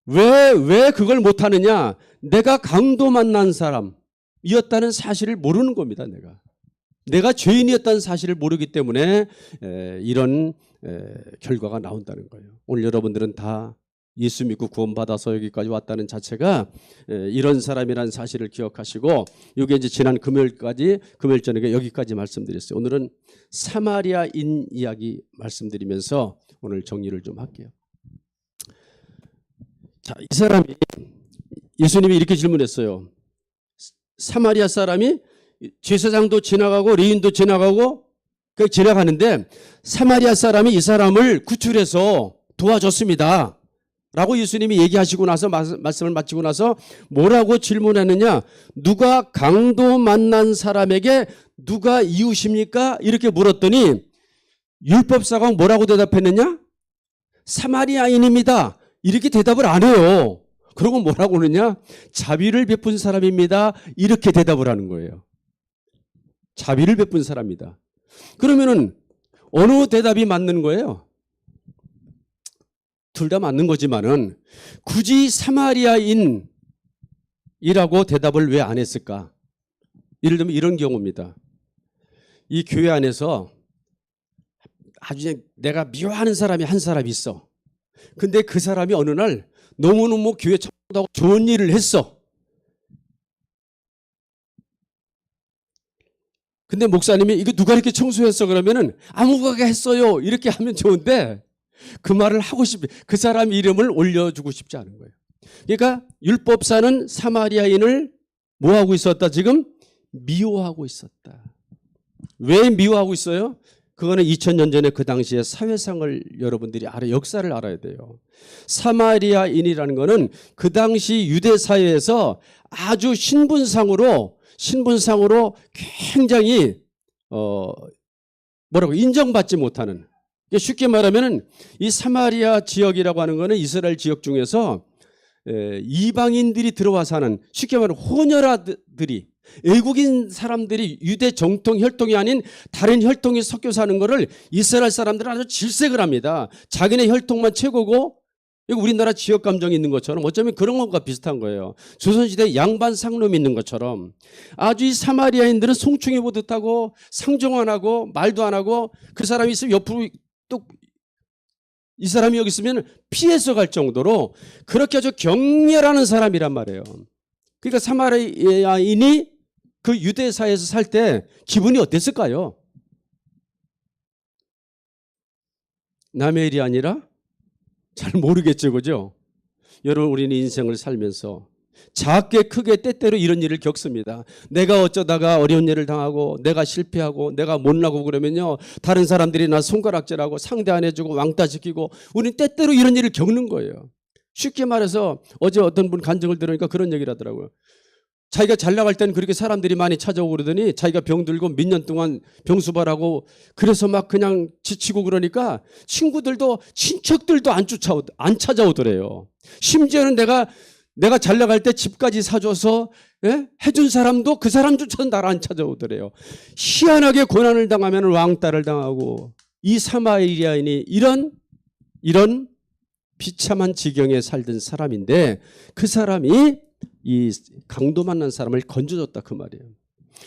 왜 그걸 못하느냐? 내가 강도 만난 사람이었다는 사실을 모르는 겁니다. 내가 죄인이었다는 사실을 모르기 때문에 이런 결과가 나온다는 거예요. 오늘 여러분들은 다 예수 믿고 구원받아서 여기까지 왔다는 자체가 이런 사람이라는 사실을 기억하시고 이게 이제 지난 금요일 저녁에 여기까지 말씀드렸어요. 오늘은 사마리아인 이야기 말씀드리면서 오늘 정리를 좀 할게요. 자, 이 사람이 예수님이 이렇게 질문했어요. 사마리아 사람이 제사장도 지나가고 레위인도 지나가고 지나가는데 사마리아 사람이 이 사람을 구출해서 도와줬습니다. 라고 예수님이 얘기하시고 나서 말씀을 마치고 나서 뭐라고 질문했느냐? 누가 강도 만난 사람에게 누가 이웃입니까? 이렇게 물었더니 율법사가 뭐라고 대답했느냐? 사마리아인입니다. 이렇게 대답을 안 해요. 그리고 뭐라고 그러냐? 자비를 베푼 사람입니다. 이렇게 대답을 하는 거예요. 자비를 베푼 사람이다. 그러면은 어느 대답이 맞는 거예요? 둘 다 맞는 거지만은 굳이 사마리아인이라고 대답을 왜 안 했을까? 예를 들면 이런 경우입니다. 이 교회 안에서 아주 내가 미워하는 사람이 한 사람이 있어. 근데 그 사람이 어느 날 너무너무 교회 청소하고 좋은 일을 했어. 근데 목사님이 이거 누가 이렇게 청소했어? 그러면은 아무가 했어요. 이렇게 하면 좋은데 그 말을 하고 그 사람 이름을 올려주고 싶지 않은 거예요. 그러니까 율법사는 사마리아인을 뭐하고 있었다? 지금 미워하고 있었다. 왜 미워하고 있어요? 그거는 2000년 전에 그 당시에 사회상을 여러분들이 역사를 알아야 돼요. 사마리아인이라는 거는 그 당시 유대 사회에서 아주 신분상으로 굉장히 인정받지 못하는, 쉽게 말하면 이 사마리아 지역이라고 하는 거는 이스라엘 지역 중에서 이방인들이 들어와 사는, 쉽게 말하면 호녀라들이, 외국인 사람들이 유대 정통 혈통이 아닌 다른 혈통이 섞여 사는 거를 이스라엘 사람들은 아주 질색을 합니다. 자기네 혈통만 최고고, 우리나라 지역 감정이 있는 것처럼 어쩌면 그런 것과 비슷한 거예요. 조선시대 양반 상놈이 있는 것처럼 아주 이 사마리아인들은 송충이 보듯 하고 상종 안 하고 말도 안 하고, 그 사람이 있으면 옆으로 또 이 사람이 여기 있으면 피해서 갈 정도로 그렇게 아주 격렬하는 사람이란 말이에요. 그러니까 사마리아인이 그 유대사에서 살 때 기분이 어땠을까요? 남의 일이 아니라 잘 모르겠죠, 그죠? 여러분, 우리는 인생을 살면서 작게 크게 때때로 이런 일을 겪습니다. 내가 어쩌다가 어려운 일을 당하고 내가 실패하고 내가 못나고 그러면요, 다른 사람들이 나 손가락질하고 상대 안 해주고 왕따시키고, 우리는 때때로 이런 일을 겪는 거예요. 쉽게 말해서 어제 어떤 분 간증을 들으니까 그런 얘기를 하더라고요. 자기가 잘 나갈 때는 그렇게 사람들이 많이 찾아오고 그러더니 자기가 병들고 몇 년 동안 병수발하고 그래서 막 그냥 지치고 그러니까 친구들도 친척들도 안 찾아오더래요. 심지어는 내가 잘 나갈 때 집까지 사줘서 해준 사람도 그 사람조차도 나를 안 찾아오더래요. 희한하게 고난을 당하면 왕따를 당하고, 이 사마리아인이 이런 비참한 지경에 살던 사람인데 그 사람이 이 강도 만난 사람을 건져줬다, 그 말이에요.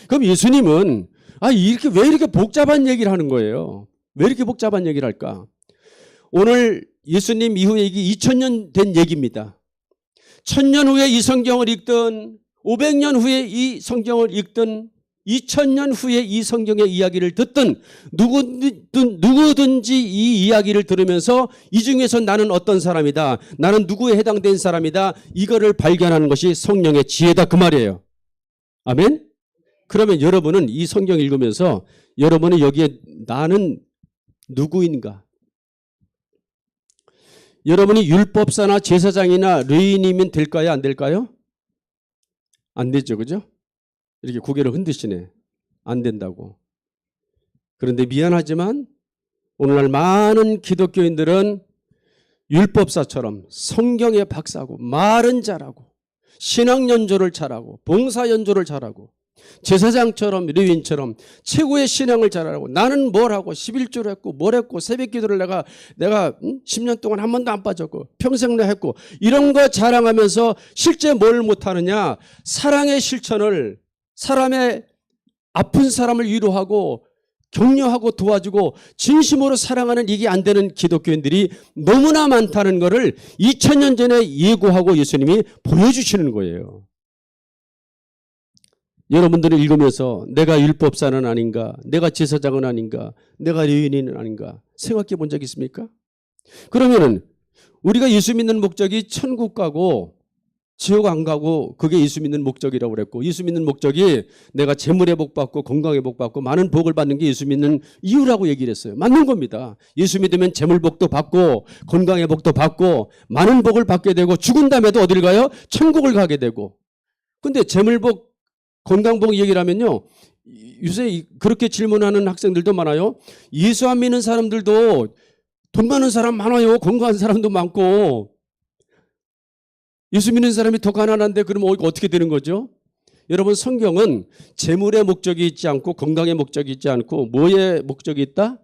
그럼 예수님은 왜 이렇게 복잡한 얘기를 하는 거예요? 왜 이렇게 복잡한 얘기를 할까? 오늘 예수님 이후에 이게 2000년 된 얘기입니다. 1000년 후에 이 성경을 읽든 500년 후에 이 성경을 읽든 2000년 후에 이 성경의 이야기를 듣든 누구든지 이 이야기를 들으면서 이 중에서 나는 어떤 사람이다, 나는 누구에 해당된 사람이다, 이거를 발견하는 것이 성령의 지혜다, 그 말이에요. 아멘? 그러면 여러분은 이 성경 읽으면서 여러분은 여기에 나는 누구인가? 여러분이 율법사나 제사장이나 레위인이면 될까요? 안 될까요? 안 되죠, 그죠? 이렇게 고개를 흔드시네. 안 된다고. 그런데 미안하지만 오늘날 많은 기독교인들은 율법사처럼 성경의 박사고 말은 잘하고 신앙 연조를 잘하고 봉사 연조를 잘하고 제사장처럼 레위인처럼 최고의 신앙을 잘하고, 나는 뭘 하고 11조를 했고 뭘 했고 새벽기도를 내가 10년 동안 한 번도 안 빠졌고 평생 내 했고, 이런 거 자랑하면서 실제 뭘 못하느냐? 사랑의 실천을, 사람의 아픈 사람을 위로하고 격려하고 도와주고 진심으로 사랑하는 이게 안 되는 기독교인들이 너무나 많다는 것을 2000년 전에 예고하고 예수님이 보여주시는 거예요. 여러분들은 읽으면서 내가 율법사는 아닌가, 내가 제사장은 아닌가, 내가 레위인은 아닌가 생각해 본 적 있습니까? 그러면은 우리가 예수 믿는 목적이 천국 가고 지옥 안 가고 그게 예수 믿는 목적이라고 그랬고, 예수 믿는 목적이 내가 재물의 복 받고 건강의 복 받고 많은 복을 받는 게 예수 믿는 이유라고 얘기를 했어요. 맞는 겁니다. 예수 믿으면 재물 복도 받고 건강의 복도 받고 많은 복을 받게 되고 죽은 다음에도 어딜 가요? 천국을 가게 되고. 근데 재물 복, 건강 복 얘기를 하면요, 요새 그렇게 질문하는 학생들도 많아요. 예수 안 믿는 사람들도 돈 많은 사람 많아요. 건강한 사람도 많고. 예수 믿는 사람이 더 가난한데 그러면 어떻게 되는 거죠? 여러분, 성경은 재물의 목적이 있지 않고 건강의 목적이 있지 않고 뭐의 목적이 있다?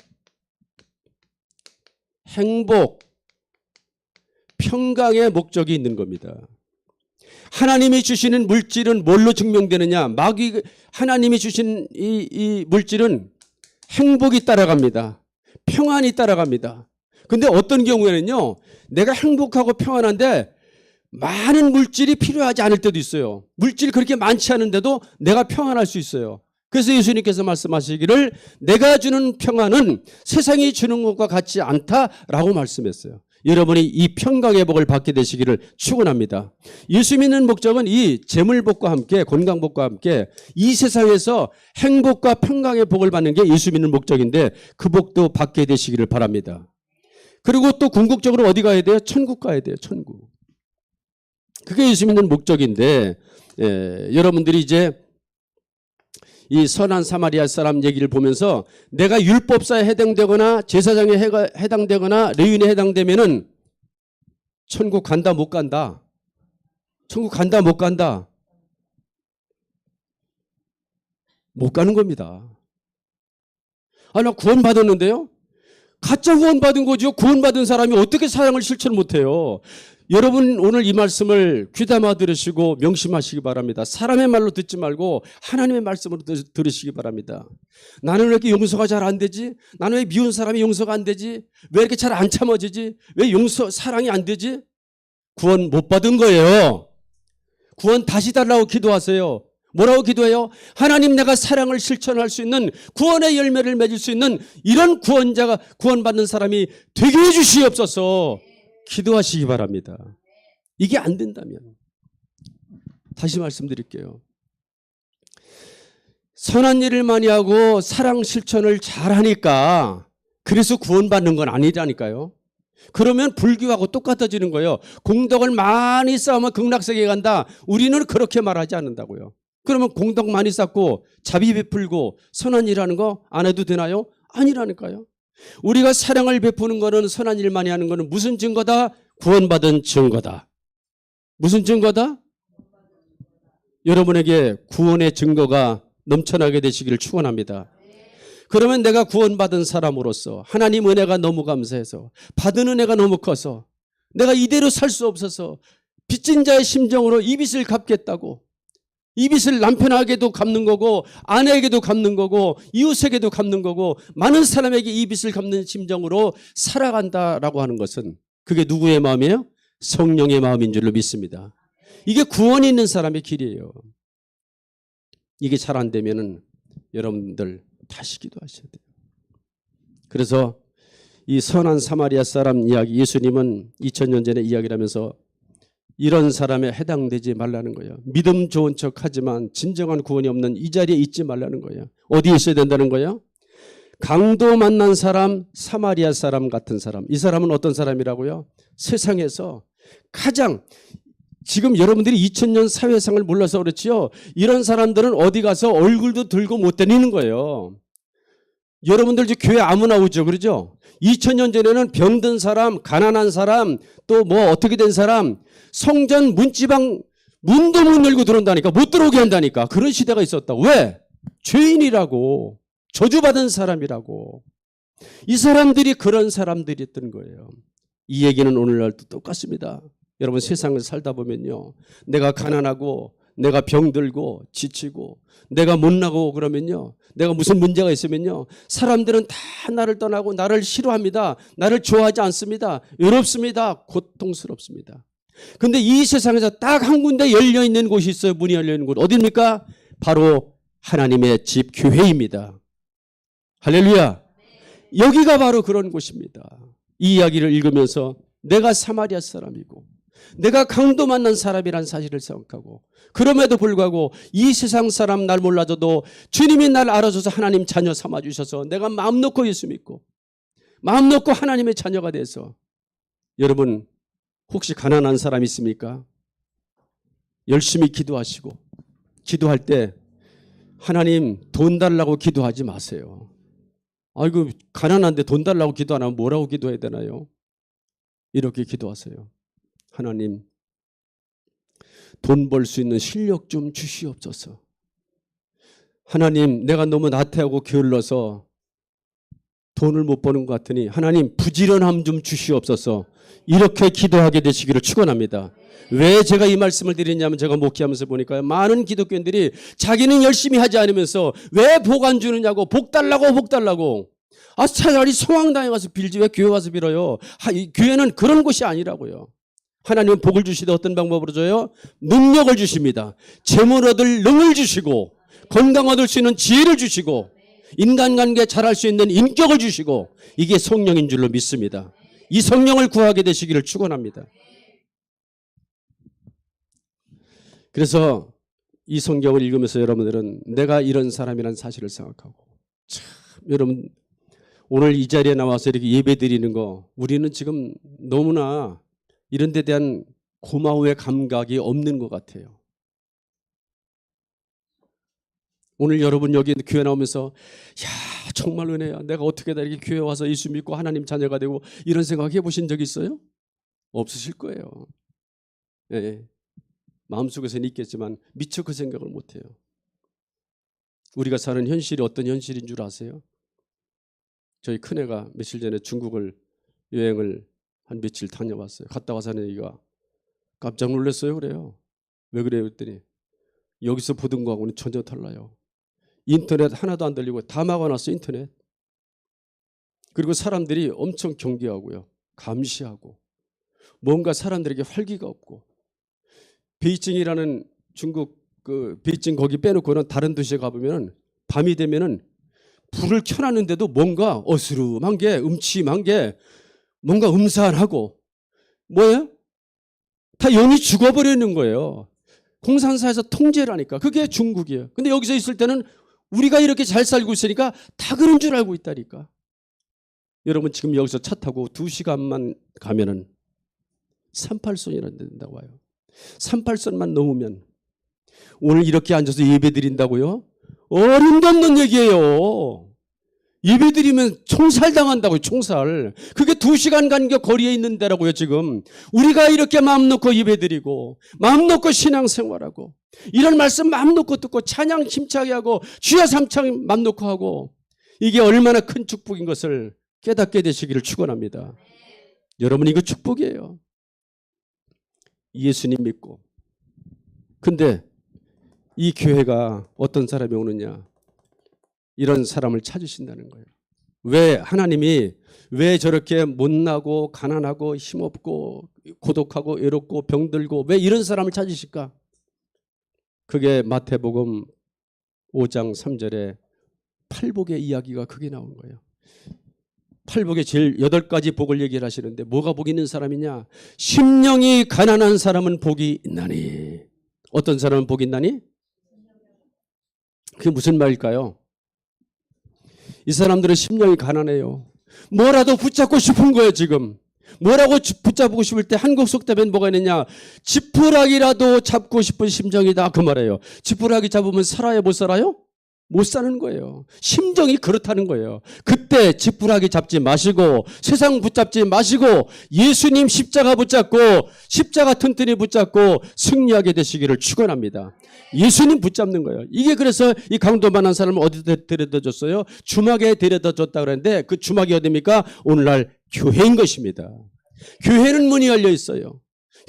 행복, 평강의 목적이 있는 겁니다. 하나님이 주시는 물질은 뭘로 증명되느냐? 하나님이 주신 이 물질은 행복이 따라갑니다. 평안이 따라갑니다. 근데 어떤 경우에는요, 내가 행복하고 평안한데 많은 물질이 필요하지 않을 때도 있어요. 물질이 그렇게 많지 않은데도 내가 평안할 수 있어요. 그래서 예수님께서 말씀하시기를 내가 주는 평안은 세상이 주는 것과 같지 않다라고 말씀했어요. 여러분이 이 평강의 복을 받게 되시기를 축원합니다. 예수 믿는 목적은 이 재물복과 함께 건강복과 함께 이 세상에서 행복과 평강의 복을 받는 게 예수 믿는 목적인데 그 복도 받게 되시기를 바랍니다. 그리고 또 궁극적으로 어디 가야 돼요? 천국 가야 돼요. 천국. 그게 예수 믿는 목적인데, 여러분들이 이제 이 선한 사마리아 사람 얘기를 보면서 내가 율법사에 해당되거나 제사장에 해당되거나 레위인에 해당되면은 천국 간다 못 간다? 천국 간다 못 간다? 못 가는 겁니다. 아, 나 구원 받았는데요? 가짜 구원 받은 거죠. 구원 받은 사람이 어떻게 사랑을 실천 못해요? 여러분, 오늘 이 말씀을 귀담아 들으시고 명심하시기 바랍니다. 사람의 말로 듣지 말고 하나님의 말씀으로 들으시기 바랍니다. 나는 왜 이렇게 용서가 잘 안 되지? 나는 왜 미운 사람이 용서가 안 되지? 왜 이렇게 잘 안 참아지지? 왜 사랑이 안 되지? 구원 못 받은 거예요. 구원 다시 달라고 기도하세요. 뭐라고 기도해요? 하나님, 내가 사랑을 실천할 수 있는 구원의 열매를 맺을 수 있는 이런 구원자가, 구원받는 사람이 되게 해주시옵소서. 기도하시기 바랍니다. 이게 안 된다면 다시 말씀드릴게요. 선한 일을 많이 하고 사랑 실천을 잘하니까 그래서 구원받는 건 아니라니까요. 그러면 불교하고 똑같아지는 거예요. 공덕을 많이 쌓으면 극락세계에 간다. 우리는 그렇게 말하지 않는다고요. 그러면 공덕 많이 쌓고 자비 베풀고 선한 일 하는 거 안 해도 되나요? 아니라니까요. 우리가 사랑을 베푸는 거는, 선한 일 많이 하는 거는 무슨 증거다? 구원받은 증거다. 무슨 증거다? 여러분에게 구원의 증거가 넘쳐나게 되시기를 축원합니다. 그러면 내가 구원받은 사람으로서 하나님 은혜가 너무 감사해서, 받은 은혜가 너무 커서 내가 이대로 살 수 없어서 빚진 자의 심정으로 이 빚을 갚겠다고, 이 빚을 남편에게도 갚는 거고 아내에게도 갚는 거고 이웃에게도 갚는 거고 많은 사람에게 이 빚을 갚는 심정으로 살아간다라고 하는 것은 그게 누구의 마음이에요? 성령의 마음인 줄로 믿습니다. 이게 구원이 있는 사람의 길이에요. 이게 잘 안 되면은 여러분들 다시 기도하셔야 돼요. 그래서 이 선한 사마리아 사람 이야기, 예수님은 2000년 전에 이야기를 하면서 이런 사람에 해당되지 말라는 거예요. 믿음 좋은 척 하지만 진정한 구원이 없는 이 자리에 있지 말라는 거예요. 어디에 있어야 된다는 거예요? 강도 만난 사람, 사마리아 사람 같은 사람. 이 사람은 어떤 사람이라고요? 세상에서 가장, 지금 여러분들이 2000년 사회상을 몰라서 그렇지요. 이런 사람들은 어디 가서 얼굴도 들고 못 다니는 거예요. 여러분들 교회 아무나 오죠. 그러죠? 2000년 전에는 병든 사람, 가난한 사람, 또 뭐 어떻게 된 사람, 성전 문지방 문도 못 열고 들어온다니까, 못 들어오게 한다니까. 그런 시대가 있었다. 왜? 죄인이라고, 저주받은 사람이라고. 이 사람들이 그런 사람들이었던 거예요. 이 얘기는 오늘날도 똑같습니다. 여러분, 세상을 살다 보면요, 내가 가난하고 내가 병들고 지치고 내가 못나고 그러면요, 내가 무슨 문제가 있으면요, 사람들은 다 나를 떠나고 나를 싫어합니다. 나를 좋아하지 않습니다. 외롭습니다. 고통스럽습니다. 근데 이 세상에서 딱 한 군데 열려있는 곳이 있어요. 문이 열려있는 곳. 어디입니까? 바로 하나님의 집 교회입니다. 할렐루야. 여기가 바로 그런 곳입니다. 이 이야기를 읽으면서 내가 사마리아 사람이고 내가 강도 만난 사람이란 사실을 생각하고, 그럼에도 불구하고 이 세상 사람 날 몰라줘도 주님이 날 알아줘서 하나님 자녀 삼아주셔서 내가 마음 놓고 예수 믿고 마음 놓고 하나님의 자녀가 돼서, 여러분 혹시 가난한 사람 있습니까? 열심히 기도하시고, 기도할 때 하나님 돈 달라고 기도하지 마세요. 아이고 가난한데 돈 달라고 기도 안 하면 뭐라고 기도해야 되나요? 이렇게 기도하세요. 하나님 돈 벌 수 있는 실력 좀 주시옵소서. 하나님 내가 너무 나태하고 게을러서 돈을 못 버는 것 같으니 하나님 부지런함 좀 주시옵소서. 이렇게 기도하게 되시기를 축원합니다. 왜 제가 이 말씀을 드리냐면, 제가 목회하면서 보니까요, 많은 기독교인들이 자기는 열심히 하지 않으면서 왜 복 안 주느냐고, 복 달라고. 아 차라리 성황당에 가서 빌지 왜 교회 가서 빌어요? 이 교회는 그런 곳이 아니라고요. 하나님은 복을 주시되 어떤 방법으로 줘요? 능력을 주십니다. 재물 얻을 능을 주시고, 건강 얻을 수 있는 지혜를 주시고, 인간관계 잘할 수 있는 인격을 주시고, 이게 성령인 줄로 믿습니다. 이 성령을 구하게 되시기를 축원합니다. 그래서 이 성경을 읽으면서 여러분들은 내가 이런 사람이라는 사실을 생각하고, 참 여러분 오늘 이 자리에 나와서 이렇게 예배 드리는 거, 우리는 지금 너무나 이런 데 대한 고마움의 감각이 없는 것 같아요. 오늘 여러분 여기 교회 나오면서 야 정말 은혜야, 내가 어떻게 다 이렇게 교회 와서 예수 믿고 하나님 자녀가 되고, 이런 생각 해보신 적 있어요? 없으실 거예요. 예. 마음속에서는 있겠지만 미처 그 생각을 못해요. 우리가 사는 현실이 어떤 현실인 줄 아세요? 저희 큰애가 며칠 전에 중국을 여행을 한 며칠 다녀왔어요. 갔다 와서 하는 얘기가 깜짝 놀랐어요. 그래요. 왜 그래요? 그랬더니 여기서 보던 거하고는 전혀 달라요. 인터넷 하나도 안 들리고 다 막아놨어요. 인터넷. 그리고 사람들이 엄청 경계하고요, 감시하고, 뭔가 사람들에게 활기가 없고, 베이징이라는 중국 그 베이징 거기 빼놓고는 다른 도시에 가보면 밤이 되면은 불을 켜놨는데도 뭔가 어스름한 게, 음침한 게, 뭔가 음산하고, 뭐예요? 다 영이 죽어버리는 거예요. 공산사에서 통제를 하니까. 그게 중국이에요. 근데 여기서 있을 때는 우리가 이렇게 잘 살고 있으니까 다 그런 줄 알고 있다니까. 여러분 지금 여기서 차 타고 2시간만 가면은 38선이라는 데 된다고 와요. 38선만 넘으면 오늘 이렇게 앉아서 예배 드린다고요? 어림도 없는 얘기예요. 예배 드리면 총살 당한다고요. 총살. 그게 2시간 간격 거리에 있는 데라고요. 지금 우리가 이렇게 마음 놓고 예배 드리고 마음 놓고 신앙생활하고 이런 말씀 마음 놓고 듣고 찬양 힘차게 하고 주여 삼창 마음 놓고 하고, 이게 얼마나 큰 축복인 것을 깨닫게 되시기를 축원합니다. 여러분 이거 축복이에요. 예수님 믿고. 근데 이 교회가 어떤 사람이 오느냐, 이런 사람을 찾으신다는 거예요. 왜 하나님이 왜 저렇게 못나고 가난하고 힘없고 고독하고 외롭고 병들고 왜 이런 사람을 찾으실까? 그게 마태복음 5장 3절에 팔복의 이야기가 그게 나온 거예요. 팔복의 제일 8가지 복을 얘기를 하시는데, 뭐가 복이 있는 사람이냐? 심령이 가난한 사람은 복이 있나니. 어떤 사람은 복이 있나니? 그게 무슨 말일까요? 이 사람들은 심령이 가난해요. 뭐라도 붙잡고 싶은 거예요. 지금 뭐라고 붙잡고 싶을 때 한국 속담엔 뭐가 있느냐, 지푸라기라도 잡고 싶은 심정이다 그 말이에요. 지푸라기 잡으면 살아요? 못 살아요? 못 사는 거예요. 심정이 그렇다는 거예요. 그때 지푸라기 잡지 마시고 세상 붙잡지 마시고 예수님 십자가 붙잡고 십자가 튼튼히 붙잡고 승리하게 되시기를 축원합니다. 예수님 붙잡는 거예요. 이게 그래서 이 강도만한 사람을 어디다 데려다 줬어요? 주막에 데려다 줬다 그랬는데 그 주막이 어디입니까? 오늘날 교회인 것입니다. 교회는 문이 열려 있어요.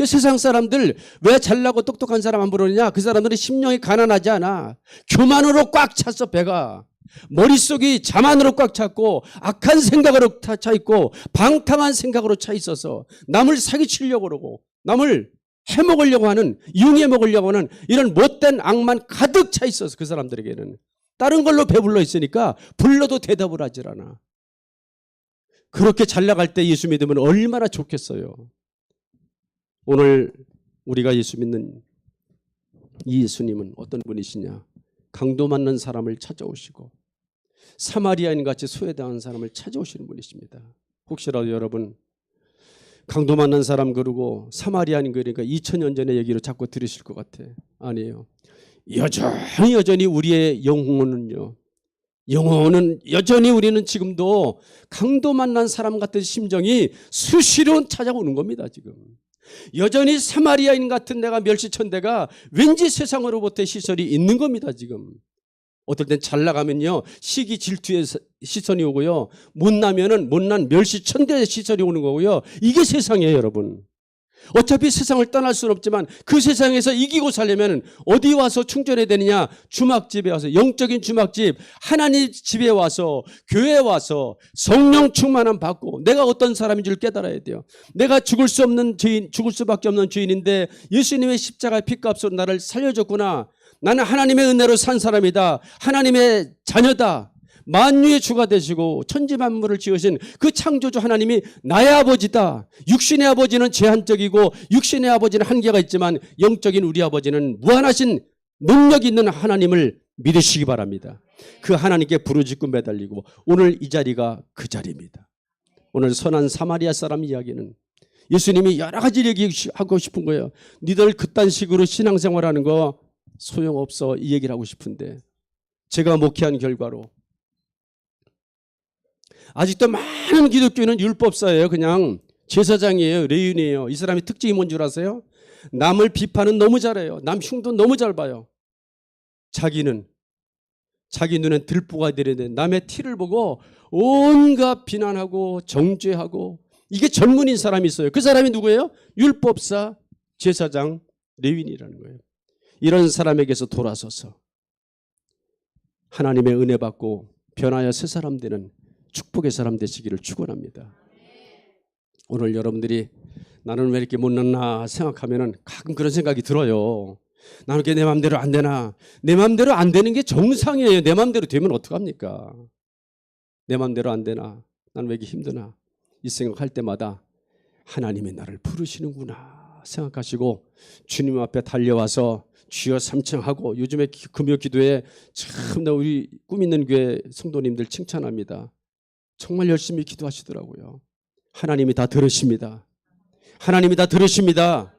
세상 사람들 왜 잘나고 똑똑한 사람 안 부르느냐? 그 사람들은 심령이 가난하지 않아. 교만으로 꽉 찼어. 배가 머릿속이 자만으로 꽉 찼고 악한 생각으로 차 있고 방탕한 생각으로 차 있어서 남을 사기치려고 그러고 남을 해먹으려고 하는, 이용해 먹으려고 하는 이런 못된 악만 가득 차 있어서 그 사람들에게는 다른 걸로 배불러 있으니까 불러도 대답을 하질 않아. 그렇게 잘 나갈 때 예수 믿으면 얼마나 좋겠어요. 오늘 우리가 예수 믿는 이 예수님은 어떤 분이시냐? 강도 맞는 사람을 찾아오시고 사마리아인 같이 소외당한 사람을 찾아오시는 분이십니다. 혹시라도 여러분 강도 만난 사람 그러고 사마리아인 그러니까 2000년 전의 얘기로 자꾸 들으실 것 같아. 아니에요. 여전히 우리의 영혼은 여전히 우리는 지금도 강도 만난 사람 같은 심정이 수시로 찾아오는 겁니다. 지금 여전히 사마리아인 같은 내가 멸시천대가 왠지 세상으로부터의 시선이 있는 겁니다. 지금 어떨 땐 잘 나가면요 시기 질투의 시선이 오고요, 못나면은 못난 멸시천대의 시선이 오는 거고요. 이게 세상이에요. 여러분 어차피 세상을 떠날 수는 없지만 그 세상에서 이기고 살려면 어디 와서 충전해야 되느냐? 주막집에 와서, 영적인 주막집 하나님 집에 와서, 교회에 와서 성령 충만함 받고 내가 어떤 사람인 줄 깨달아야 돼요. 내가 죽을 수 없는 죄인, 죽을 수밖에 없는 죄인인데 예수님의 십자가의 피값으로 나를 살려줬구나. 나는 하나님의 은혜로 산 사람이다. 하나님의 자녀다. 만유의 주가 되시고 천지만물을 지으신 그 창조주 하나님이 나의 아버지다. 육신의 아버지는 제한적이고 육신의 아버지는 한계가 있지만 영적인 우리 아버지는 무한하신 능력 있는 하나님을 믿으시기 바랍니다. 그 하나님께 부르짖고 매달리고 오늘 이 자리가 그 자리입니다. 오늘 선한 사마리아 사람 이야기는 예수님이 여러 가지 얘기하고 싶은 거예요. 니들 그딴 식으로 신앙생활하는 거 소용없어, 이 얘기를 하고 싶은데 제가 목회한 결과로 아직도 많은 기독교인은 율법사예요. 그냥 제사장이에요. 레위인이에요. 이 사람의 특징이 뭔 줄 아세요? 남을 비판은 너무 잘해요. 남 흉도 너무 잘 봐요. 자기 눈엔 들보가 되는데 남의 티를 보고 온갖 비난하고 정죄하고, 이게 전문인 사람이 있어요. 그 사람이 누구예요? 율법사, 제사장, 레위인이라는 거예요. 이런 사람에게서 돌아서서 하나님의 은혜 받고 변하여 새 사람 되는 축복의 사람 되시기를 축원합니다. 오늘 여러분들이 나는 왜 이렇게 못났나 생각하면은 가끔 그런 생각이 들어요. 나는 왜 내 마음대로 안 되나? 내 마음대로 안 되는 게 정상이에요. 내 마음대로 되면 어떡합니까? 내 마음대로 안 되나? 나는 왜 이렇게 힘드나? 이 생각할 때마다 하나님이 나를 부르시는구나 생각하시고 주님 앞에 달려와서 주여 삼층하고, 요즘에 금요 기도에 참 우리 꿈 있는 교회 성도님들 칭찬합니다. 정말 열심히 기도하시더라고요. 하나님이 다 들으십니다. 하나님이 다 들으십니다.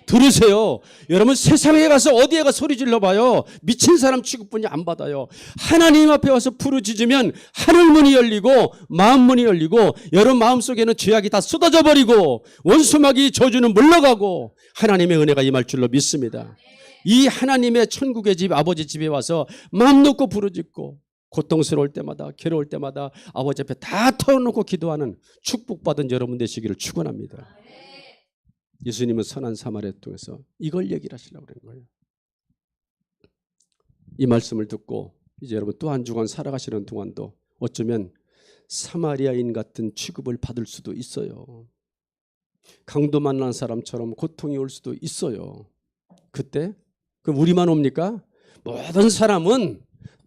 들으세요. 여러분 세상에 가서 어디에 가서 소리 질러봐요. 미친 사람 취급뿐이 안 받아요. 하나님 앞에 와서 부르짖으면 하늘문이 열리고 마음문이 열리고 여러분 마음속에는 죄악이 다 쏟아져 버리고 원수마귀 저주는 물러가고 하나님의 은혜가 임할 줄로 믿습니다. 이 하나님의 천국의 집 아버지 집에 와서 마음 놓고 부르짖고 고통스러울 때마다 괴로울 때마다 아버지 앞에 다 털어놓고 기도하는 축복받은 여러분 되시기를 축원합니다. 예수님은 선한 사마리아 통해서 이걸 얘기를 하시려고 그런 거예요. 이 말씀을 듣고 이제 여러분 또 한 주간 살아가시는 동안도 어쩌면 사마리아인 같은 취급을 받을 수도 있어요. 강도 만난 사람처럼 고통이 올 수도 있어요. 그때 그럼 우리만 옵니까? 모든 사람은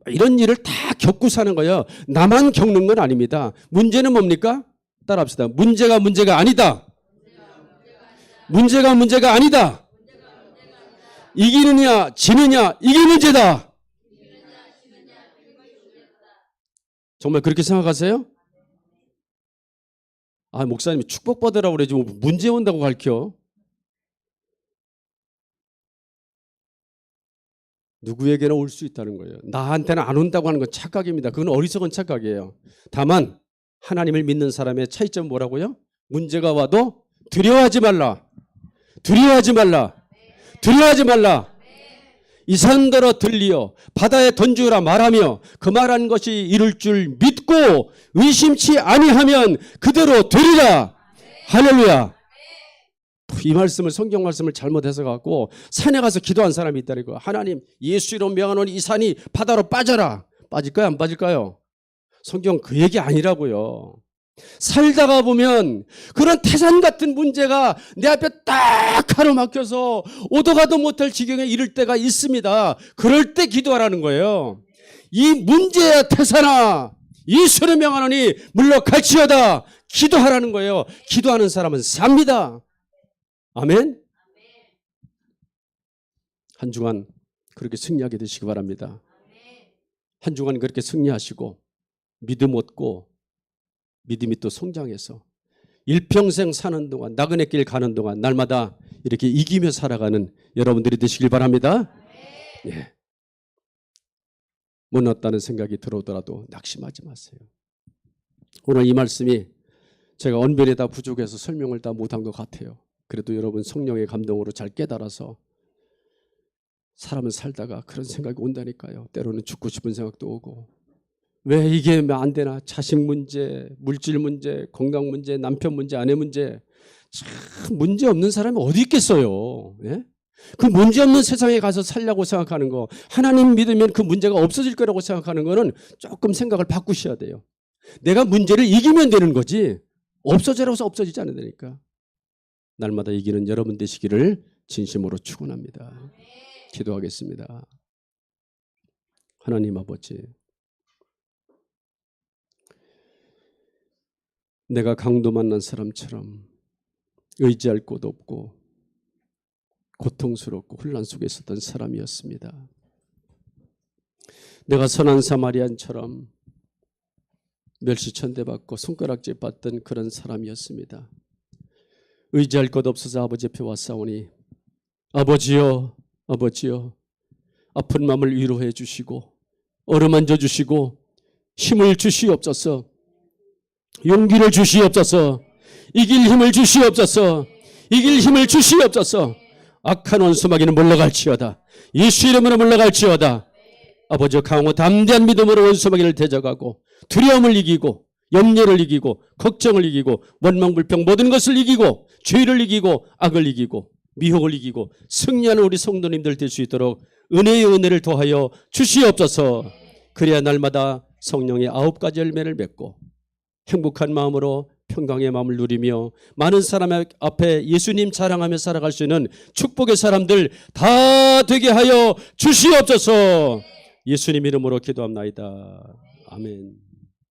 이런 일을 다 겪고 사는 거예요. 나만 겪는 건 아닙니다. 문제는 뭡니까? 따라합시다. 문제가 아니다. 문제가 아니다. 이기느냐 지느냐 이게 문제다. 정말 그렇게 생각하세요? 아, 목사님이 축복받으라고 그러지 뭐 문제 온다고 가르쳐. 누구에게나 올 수 있다는 거예요. 나한테는 안 온다고 하는 건 착각입니다. 그건 어리석은 착각이에요. 다만 하나님을 믿는 사람의 차이점은 뭐라고요? 문제가 와도 두려워하지 말라. 두려워하지 말라. 두려워하지 말라. 이 산더러 들리어 바다에 던지라 말하며 그 말한 것이 이룰 줄 믿고 의심치 아니하면 그대로 되리라. 할렐루야. 이 말씀을, 성경 말씀을 잘못 해석하고 산에 가서 기도한 사람이 있다는 거예요. 하나님 예수 이름 명하노니 이 산이 바다로 빠져라. 빠질까요? 안 빠질까요? 성경 그 얘기 아니라고요. 살다가 보면 그런 태산 같은 문제가 내 앞에 딱 가로막혀서 오도 가도 못할 지경에 이를 때가 있습니다. 그럴 때 기도하라는 거예요. 이 문제야 태산아 예수를 명하노니 물러갈지어다. 기도하라는 거예요. 기도하는 사람은 삽니다. 아멘. 한 주간 그렇게 승리하게 되시기 바랍니다. 한 주간 그렇게 승리하시고 믿음 얻고 믿음이 또 성장해서 일평생 사는 동안, 나그네 길 가는 동안 날마다 이렇게 이기며 살아가는 여러분들이 되시길 바랍니다. 예. 못 났다는 생각이 들어오더라도 낙심하지 마세요. 오늘 이 말씀이 제가 언변에 다 부족해서 설명을 다 못한 것 같아요. 그래도 여러분 성령의 감동으로 잘 깨달아서 사람은 살다가 그런 생각이 온다니까요. 때로는 죽고 싶은 생각도 오고, 왜 이게 안 되나? 자식 문제, 물질 문제, 건강 문제, 남편 문제, 아내 문제. 참 문제 없는 사람이 어디 있겠어요. 예? 그 문제 없는 세상에 가서 살려고 생각하는 거, 하나님 믿으면 그 문제가 없어질 거라고 생각하는 거는 조금 생각을 바꾸셔야 돼요. 내가 문제를 이기면 되는 거지 없어지라고 해서 없어지지 않는다니까. 날마다 이기는 여러분 되시기를 진심으로 축원합니다. 기도하겠습니다. 하나님 아버지, 내가 강도 만난 사람처럼 의지할 곳 없고 고통스럽고 혼란 속에 있었던 사람이었습니다. 내가 선한 사마리안처럼 멸시천대받고 손가락질 받던 그런 사람이었습니다. 의지할 것 없어서 아버지 앞에 왔사오니 아버지여, 아버지여, 아픈 마음을 위로해 주시고 어루만져 주시고 힘을 주시옵소서. 용기를 주시옵소서. 이길 힘을 주시옵소서. 이길 힘을 주시옵소서. 악한 원수마귀는 물러갈지어다. 예수 이름으로 물러갈지어다. 아버지 강호 담대한 믿음으로 원수마귀를 대적하고 두려움을 이기고 염려를 이기고 걱정을 이기고 원망불평 모든 것을 이기고 죄를 이기고 악을 이기고 미혹을 이기고 승리하는 우리 성도님들 될 수 있도록 은혜의 은혜를 더하여 주시옵소서. 그래야 날마다 성령의 9가지 열매를 맺고 행복한 마음으로 평강의 마음을 누리며 많은 사람 앞에 예수님 자랑하며 살아갈 수 있는 축복의 사람들 다 되게 하여 주시옵소서. 예수님 이름으로 기도합나이다. 아멘.